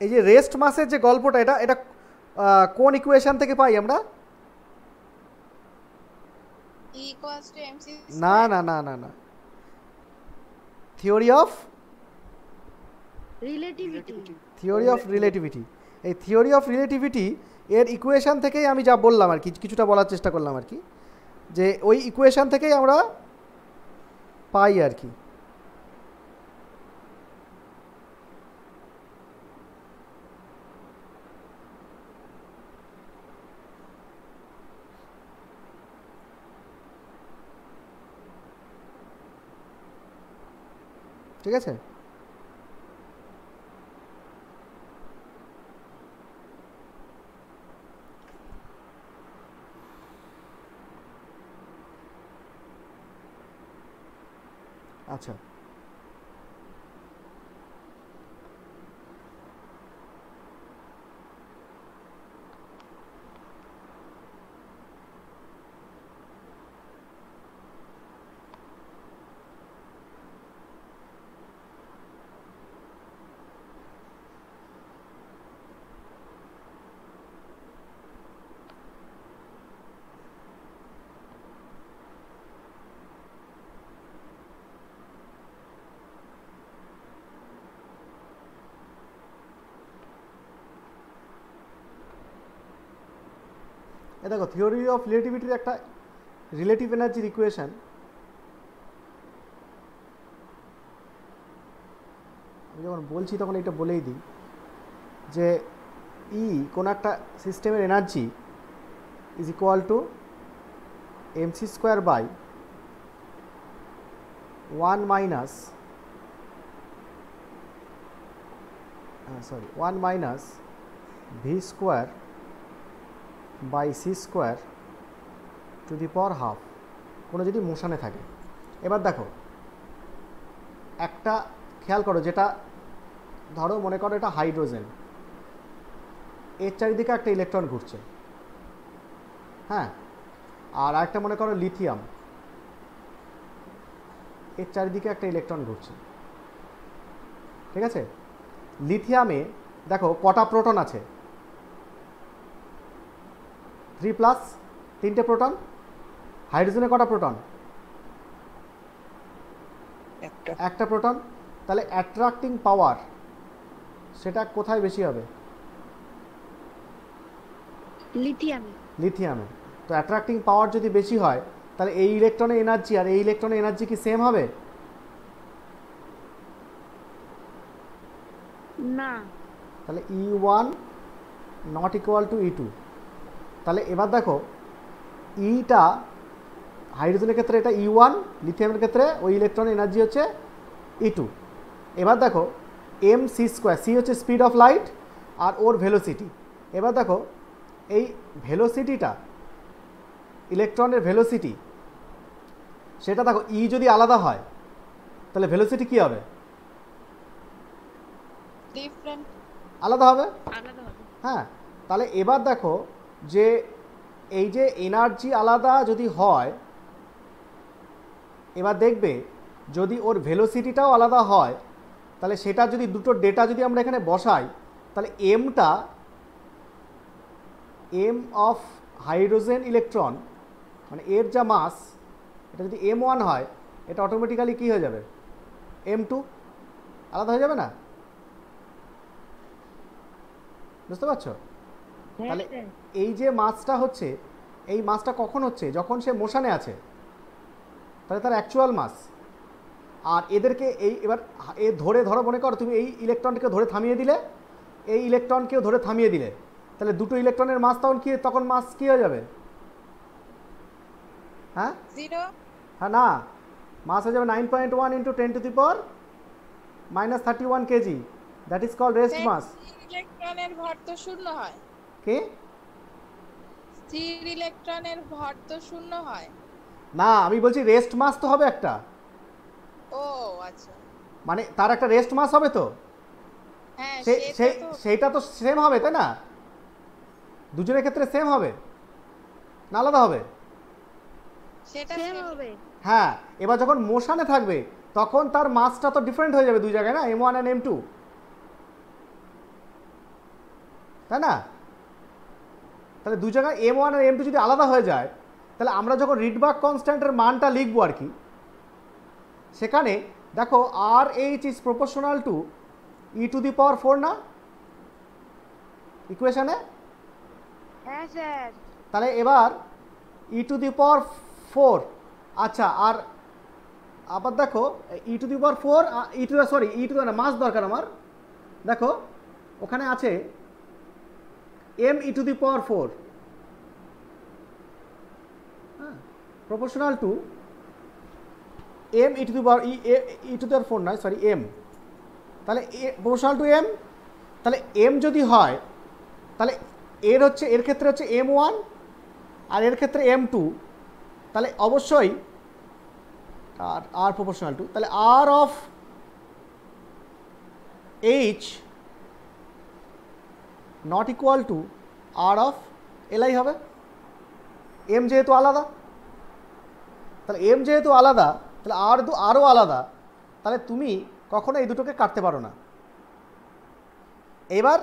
এই যে রেস্ট মাসের যে গল্পটা, এটা এটা কোন ইকুয়েশন থেকে পাই আমরা? E equals to mc না না না না না, থিওরি অফ রিলেটিভিটি। এই থিওরি অফ রিলেটিভিটি এর ইকুয়েশন থেকেই আমি যা বললাম আর কি, কিছুটা বলার চেষ্টা করলাম আর কি, যে ওই ইকুয়েশন থেকেই আমরা পাই আর কি। ঠিক আছে, আচ্ছা, এ দেখো থিওরি অফ রিলেটিভিটির একটা রিলেটিভ এনার্জির ইকুয়েশন। আমি যখন বলছি তখন এটা বলেই দিই যে ই কোনো একটা সিস্টেমের energy is equal to m c square by 1 minus v square by c square to the power half, কোনো যদি মোশনে থাকে। এবার দেখো একটা খেয়াল করো, যেটা ধরো মনে করো এটা হাইড্রোজেন, এর চারিদিকে একটা ইলেকট্রন ঘুরছে, হ্যাঁ, আর আরেকটা মনে করো লিথিয়াম, এর চারিদিকে একটা ইলেকট্রন ঘুরছে, ঠিক আছে। লিথিয়ামে দেখো কটা প্রোটন আছে, 3+, 3টে প্রোটন। হাইড্রোজেনে কটা প্রোটন? একটা প্রোটন। তাহলে অ্যাট্রাক্টিং পাওয়ার সেটা কোথায় বেশি হবে? লিথিয়ামে। তো অ্যাট্রাক্টিং পাওয়ার যদি বেশি হয় তাহলে এই ইলেকট্রনের এনার্জি আর এই ইলেকট্রনের এনার্জি কি সেম হবে? না। তাহলে E1 not equal two E2। তাহলে এবার দেখো ইটা হাইড্রোজেনের ক্ষেত্রে এটা E1, লিথিয়ামের ক্ষেত্রে ওই ইলেকট্রনের এনার্জি হচ্ছে E2। এবার দেখো mc স্কোয়ার, সি হচ্ছে স্পিড অফ লাইট আর ওর ভেলোসিটি। এবার দেখো এই ভেলোসিটিটা, ইলেকট্রনের ভেলোসিটি, সেটা দেখো ই যদি আলাদা হয় তাহলে ভেলোসিটি কি হবে? ডিফারেন্ট, আলাদা হবে। হ্যাঁ, তাহলে এবার দেখো যে এই যে এনার্জি আলাদা যদি হয়, এবার দেখবে যদি ওর ভেলোসিটিটাও আলাদা হয় তাহলে সেটা যদি দুটো ডেটা যদি আমরা এখানে বসাই তাহলে এমটা, এম অফ হাইড্রোজেন ইলেকট্রন মানে এর যা মাস, এটা যদি M1 হয় এটা অটোমেটিক্যালি কী হয়ে যাবে? M2 আলাদা হয়ে যাবে না? বুঝতে পারছো? তাহলে এই যে মাসটা হচ্ছে, এই মাসটা কখন হচ্ছে? যখন সে মোশনে আছে, তাহলে তার অ্যাকচুয়াল মাস। আর এদেরকে এই এবার এ ধরে ধরো মনে করো তুমি এই ইলেকট্রনকে ধরে থামিয়ে দিলে, এই ইলেকট্রনকেও ধরে থামিয়ে দিলে, তাহলে দুটো ইলেকট্রনের মাস তখন মাস কী হয়ে যাবে? হ্যাঁ, 0। হ্যাঁ, না, মাস হয়ে যাবে 9.1 × 10⁻³ -31 kg। That is called rest mass. ইলেকট্রনের ভর তো শূন্য হয়। কি? স্থির ইলেকট্রনের ভর তো শূন্য হয় না, আমি বলছি রেস্ট মাস তো হবে একটা। ও আচ্ছা, মানে তার একটা রেস্ট মাস হবে তো, হ্যাঁ সেইটা তো সেম হবে, তাই না? দুজনের ক্ষেত্রে সেম হবে না আলাদা হবে? সেটা সেম হবে। হ্যাঁ, এবার যখন মোশনে থাকবে তখন তার মাসটা তো ডিফারেন্ট হয়ে যাবে দুই জায়গায়, না, M1 আর M2, তাই না? তাহলে দুই জায়গায় M1 আর M2 যদি আলাদা হয়ে যায় তাহলে আমরা যখন রিডবার্গ কনস্ট্যান্টের মানটা লিখবো আর কি, সেখানে দেখো RH is proportional to E⁴ না ইকুয়েশনে? হ্যাঁ স্যার। তাহলে এবার E⁴, আচ্ছা, আর আবার দেখো E⁴, মাস দরকার আমার। দেখো ওখানে আছে M⁴, হ্যাঁ, প্রপোর্শনাল টু M⁴ নয়, সরি, M। তাহলে প্রপোর্শনাল টু M, তাহলে M যদি হয় তাহলে এর ক্ষেত্রে হচ্ছে M1 আর এর ক্ষেত্রে M2, তাহলে অবশ্যই আর প্রপোর্শনাল টু, তাহলে R of H not equal to R of L I. M যেহেতু আলাদা, তাহলে এম যেহেতু আলাদা, তাহলে আরও আলাদা, তাহলে তুমি কখনো এই দুটোকে কাটতে পারো না। এবার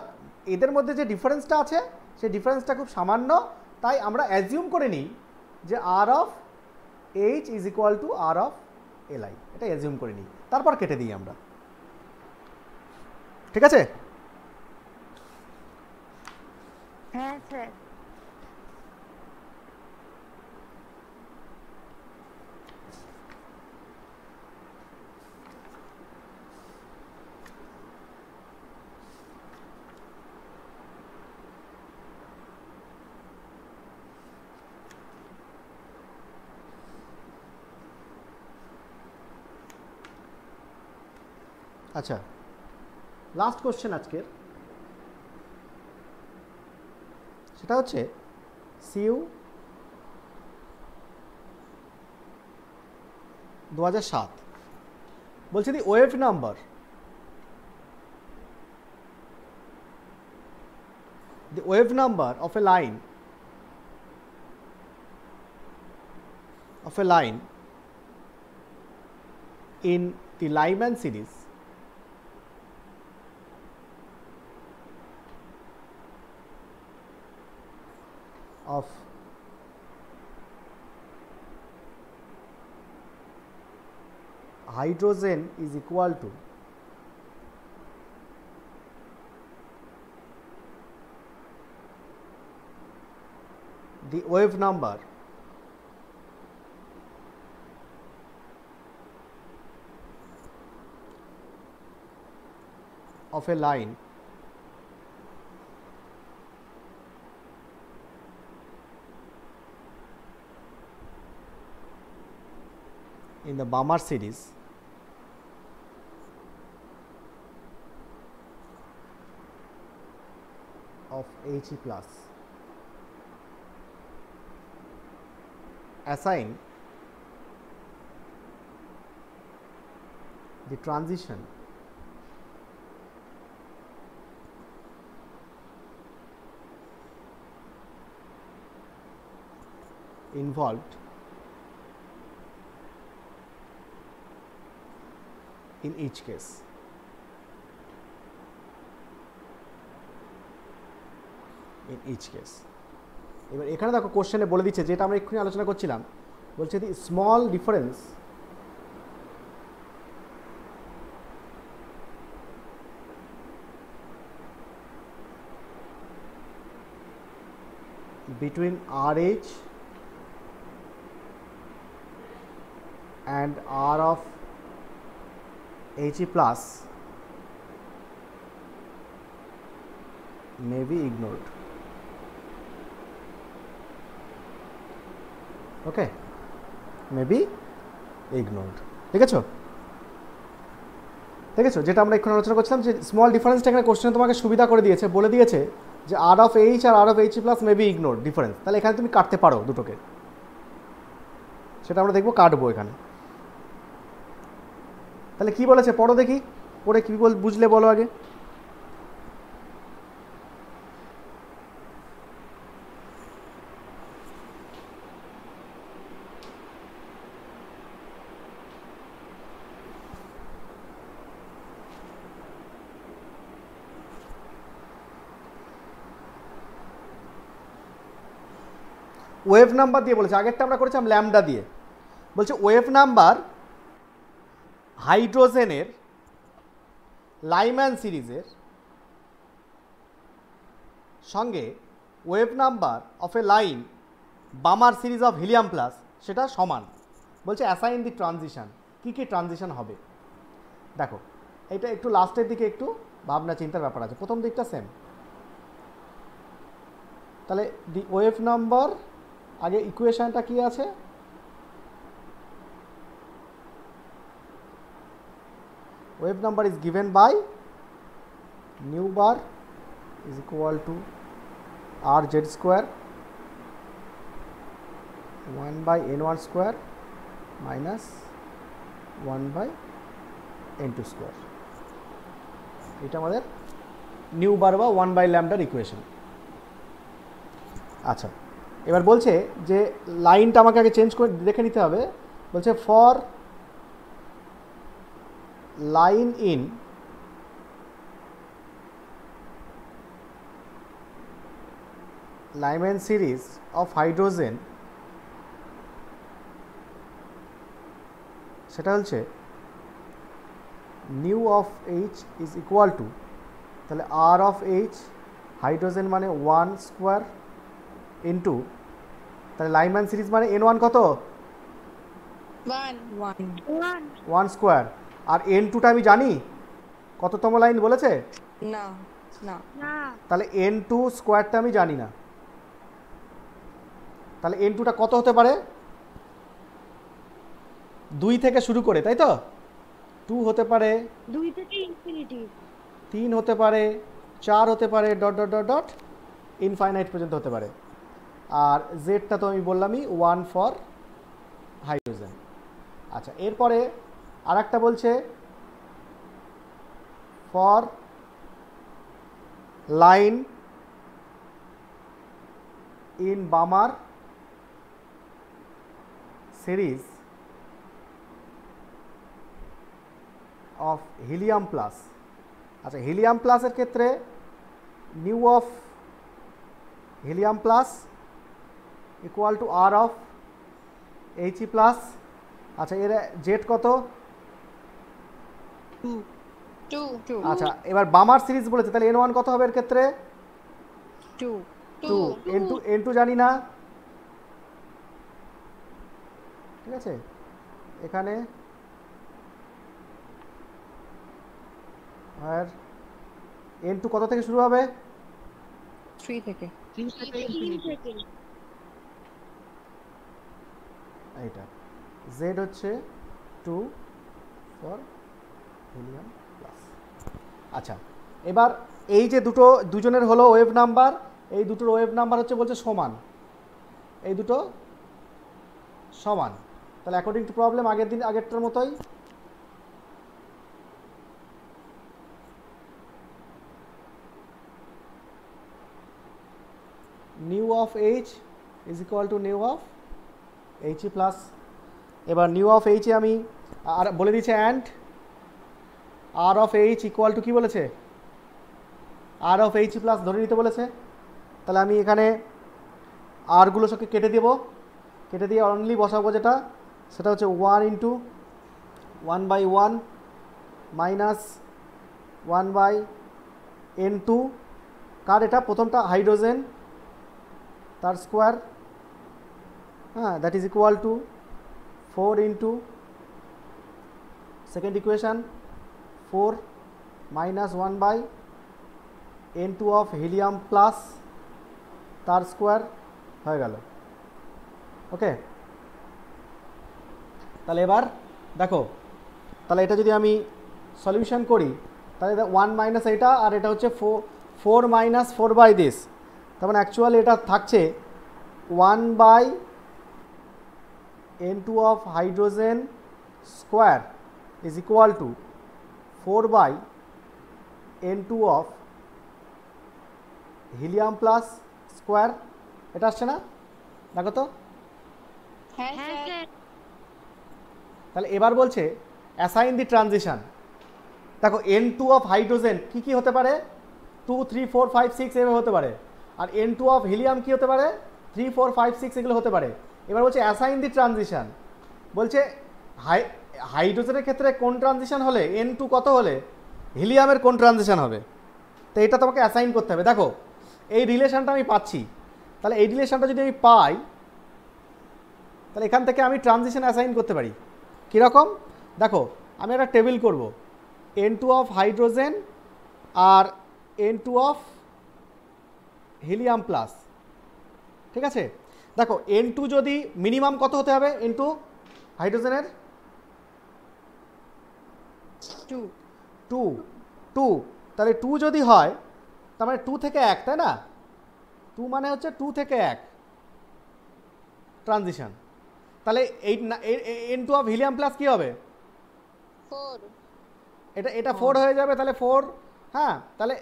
এদের মধ্যে যে ডিফারেন্সটা আছে সেই ডিফারেন্সটা খুব সামান্য, তাই আমরা অ্যাজিউম করে নিই যে R of H is equal to R of L, I assume করে নিই, তারপর কেটে দিই আমরা। ঠিক আছে? হ্যাঁ স্যার। আচ্ছা, লাস্ট কোশ্চেন আজকের, সেটা হচ্ছে সিইউ 2007 বলছে the wave number of a line in the Lyman series of hydrogen is equal to the wave number of a line in the Balmer series of He plus. Assign the transition involved in each case. এবার এখানে দেখো কোশ্চেনে বলে দিচ্ছে, যেটা আমরা এক্ষুনি আলোচনা করছিলাম, বলছে the small difference between RH and R of He plus may be ignored. Okay, may be ignored. দেখেছো যেটা আমরা এখন আলোচনা করছিলাম, যে স্মল ডিফারেন্সটা এখানে কোশ্চেনে তোমাকে সুবিধা করে দিয়েছে, বলে দিয়েছে যে আর অফ এইচ আর R of H plus may be ignore difference, তাহলে এখানে তুমি কাটতে পারো দুটোকে, সেটা আমরা দেখবো, কাটবো এখানে। তাহলে কি বলেছে পড়ো দেখি, পড়ে কি বুঝলে বলো আগে। ওয়েভ নাম্বার দিয়ে বলেছে, আগেরটা আমরা করেছিলাম ল্যামডা দিয়ে, বলছে ওয়েভ নাম্বার হাইড্রোজেনের লাইম্যান সিরিজের সঙ্গে wave number of a line Balmer series of helium plus সেটা সমান। বলছে অ্যাসাইন দি ট্রানজিশন, কী কী ট্রানজিশন হবে। দেখো এটা একটু লাস্টের দিকে একটু ভাবনা চিন্তার ব্যাপার আছে, প্রথম দিকটা সেম। তাহলে দি ওয়েভ নাম্বার, আগে ইকুয়েশনটা কি আছে, wave number is given by nu bar is equal to r z square 1 by n1 square minus 1/n2 square. এটা আমাদের নিউ বার বা 1/λ ইকুয়েশন। আচ্ছা, এবার বলছে যে লাইনটা আমাকে আগে চেঞ্জ করে দেখে নিতে হবে। বলছে for line in Lyman series of hydrogen, সেটা হচ্ছে new of H is equal two, তাহলে আর অফ এইচ হাইড্রোজেন মানে 1 স্কোয়ার ইন্টু, তাহলে লাইম্যান সিরিজ মানে n1 কত, 1 স্কোয়ার, আর n2টা আমি জানি কততম লাইন বলেছে, না না না তাহলে n2 স্কোয়ারটা আমি জানি না। তাহলে n2টা কত হতে পারে, 2 থেকে শুরু করে, তাই তো, 2 হতে পারে, 2 থেকে ইনফিনিটি, 3 হতে পারে, 4 হতে পারে, dot dot dot dot infinite পর্যন্ত হতে পারে। আর জেডটা তো আমি বললামই 1 ফর হাইড্রোজেন। আচ্ছা, এরপরে আর একটা বলছে for line in Balmer series of helium plus. আচ্ছা, হিলিয়াম প্লাসের ক্ষেত্রে nu of helium plus equal to R of এইচই plus. আচ্ছা, এর জেড কত, 2 আচ্ছা এবার বামার সিরিজ বলেছে, তাহলে n1 কত হবে এর ক্ষেত্রে, 2 2, n2 জানি না, ঠিক আছে। এখানে আর n2 কত থেকে শুরু হবে, 3 থেকে 3 থেকে এইটা z হচ্ছে 2 ফর হিলিয়াম প্লাস। আচ্ছা, এবার এই যে দুজনের হলো ওয়েভ নাম্বার, এই দুটোর ওয়েভ নাম্বার হচ্ছে বলছে সমান, এই দুটো সমান। তাহলে অ্যাকর্ডিং টু প্রবলেম আগেরটার মতোই nu of H is equal to nu of এইচই প্লাস। এবার নিউ অফ এইচে আমি আর বলে দিয়েছে and R of H equal to কী বলেছে, আর অফ এইচ প্লাস ধরে নিতে বলেছে। তাহলে আমি এখানে আরগুলো সবকে কেটে দেব, কেটে দিয়ে অনলি বসাবো যেটা, সেটা হচ্ছে 1 ইন্টু 1/1 মাইনাস 1/n2, কার এটা, প্রথমটা হাইড্রোজেন তার স্কোয়ার, হ্যাঁ, that is equal two 4 into second equation 4 minus 1/n2 of helium plus তার স্কোয়ার হয়ে গেল। ওকে, তাহলে এবার দেখো, তাহলে এটা যদি আমি সলিউশন করি, তাহলে 1 মাইনাস এটা, আর এটা হচ্ছে 4 মাইনাস 4/this, তার মানে অ্যাকচুয়ালি এটা থাকছে 1/n2 of hydrogen square is equal two 4/n2 of helium plus square. এটা আসছে না, দেখো তো। হ্যাঁ হ্যাঁ স্যার স্যার তাহলে এবার বলছে অ্যাসাইন দি ট্রানজিশন। দেখো n2 অফ হাইড্রোজেন কি কি হতে পারে, 2 3 4 5 6 এভাবে হতে পারে, আর n2 অফ হিলিয়াম কি হতে পারে, 3 4 5 6 এগুলো হতে পারে। এবার বলছে অ্যাসাইন দি ট্রানজিশন, বলছে হাইড্রোজেনের ক্ষেত্রে কোন ট্রানজিশন হলে, n2 কত হলে হিলিয়ামের কোন ট্রানজিশন হবে, তো এটা তোমাকে অ্যাসাইন করতে হবে। দেখো এই রিলেশনটা আমি পাচ্ছি, তাহলে এই রিলেশনটা যদি আমি পাই, তাহলে এখান থেকে আমি ট্রানজিশন অ্যাসাইন করতে পারি। কীরকম, দেখো আমি একটা টেবিল করব, n2 অফ হাইড্রোজেন আর n2 অফ হিলিয়াম প্লাস, ঠিক আছে। দেখো n2 যদি মিনিমাম কত হতে হবে, n2 হাইড্রোজেনের 2, তাহলে 2 যদি হয়, তার মানে 2 থেকে 1, তাই না, 2 মানে হচ্ছে 2 থেকে 1 ট্রানজিশন। তাহলে এই n2 অফ হিলিয়াম প্লাস কী হবে, 4 এটা এটা 4 হয়ে যাবে, তাহলে 4, হ্যাঁ তাহলে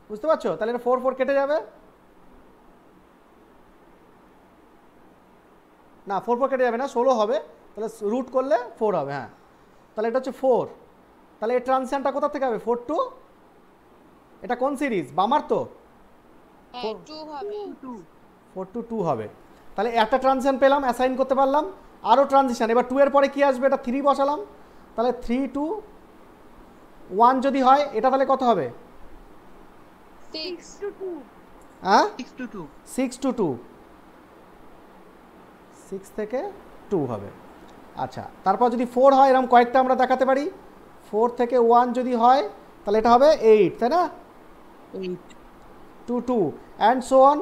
বুঝতে পারছো, তাহলে এটা 4 4 কেটে যাবে, না 4 4 কেটে যাবে না, 16 হবে, তাহলে রুট করলে 4 হবে, হ্যাঁ তাহলে এটা হচ্ছে 4, তাহলে এই ট্রানজিশনটা কোথা থেকে হবে 4 টু, এটা কোন সিরিজ বামার তো, হ্যাঁ 2 হবে 4 টু 2 হবে, তাহলে একটা ট্রানজিশন পেলাম, অ্যাসাইন করতে পারলাম, আরও ট্রানজিশন, এবার 2 এর পরে কি আসবে, এটা 3 বসালাম, তাহলে 3 2 1 যদি হয় এটা তাহলে কত হবে, 6 to 2. হ্যাঁ 6 to 2 6 টু 2, 6 থেকে 2 হবে। আচ্ছা তারপর যদি 4 হয়, এরকম কয়েকটা আমরা দেখাতে পারি, 4 থেকে 1 যদি হয় তাহলে এটা হবে 8, তাই না, 8 টু 2 অ্যান্ড সো অন।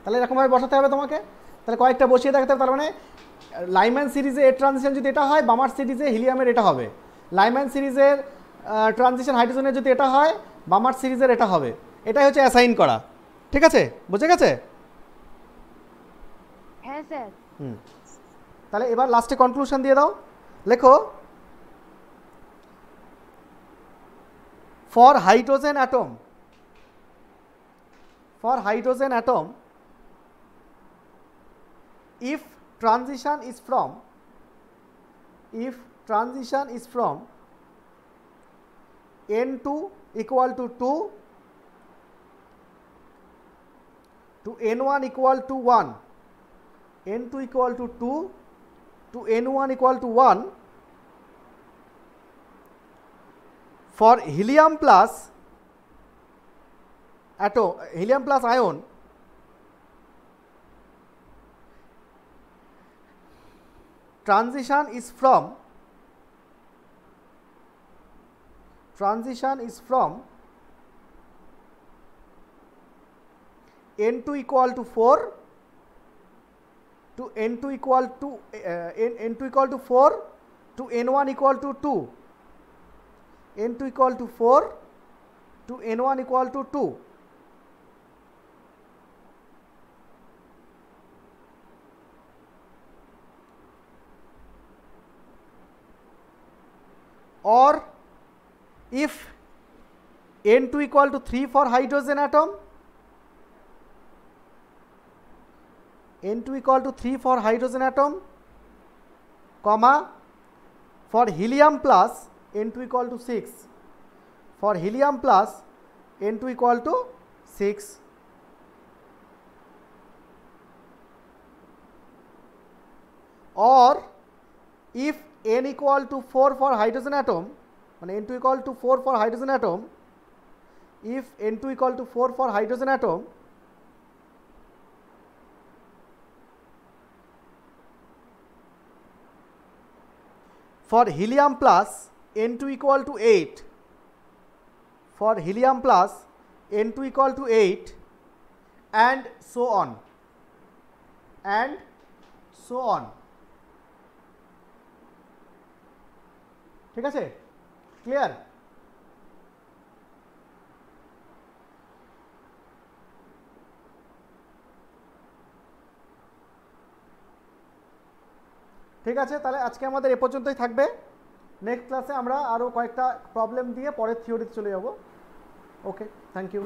তাহলে এরকমভাবে বসাতে হবে তোমাকে, তাহলে কয়েকটা বসিয়ে দেখাতে হবে, তার মানে লাইম্যান সিরিজে এর ট্রানজিশন যদি এটা হয়, বামার সিরিজে হিলিয়ামের এটা হবে, লাইম্যান সিরিজের ট্রানজিশন হাইড্রোজেনের যদি এটা হয়, বামার সিরিজের এটা হবে, এটাই হচ্ছে অ্যাসাইন করা, ঠিক আছে, বুঝে গেছে? হ্যাঁ স্যার। হুম, তাহলে এবার লাস্টে কনক্লুশন দিয়ে দাও, লেখো for hydrogen atom, for hydrogen atom, if transition is from N2 equal to 2 to N1 equal to 1, N2 equal to 2 to N1 equal to 1, for helium plus atom, helium plus ion, transition is from N2 equal to 4 to N2 equal to N2 equal to 4 to N1 equal to 2, N2 equal to 4 to N1 equal to 2, or if N2 equal to 3 for hydrogen atom, N2 equal to 3 for hydrogen atom, comma, for helium plus N2 equal to 6, for helium plus N2 equal to 6, or if N equal to 4 for hydrogen atom, মানে N2 equal to 4 for hydrogen atom, if N2 equal to 4 for hydrogen atom, for helium plus N2 equal to 8, for helium plus N2 equal to 8, and so on, and so on, ঠিক আছে, clear? ঠিক আছে, তাহলে আজকে আমাদের এ পর্যন্তই থাকবে, next ক্লাসে আমরা আরও কয়েকটা প্রবলেম দিয়ে পরের থিওরিতে চলে যাব। ওকে, থ্যাংক ইউ।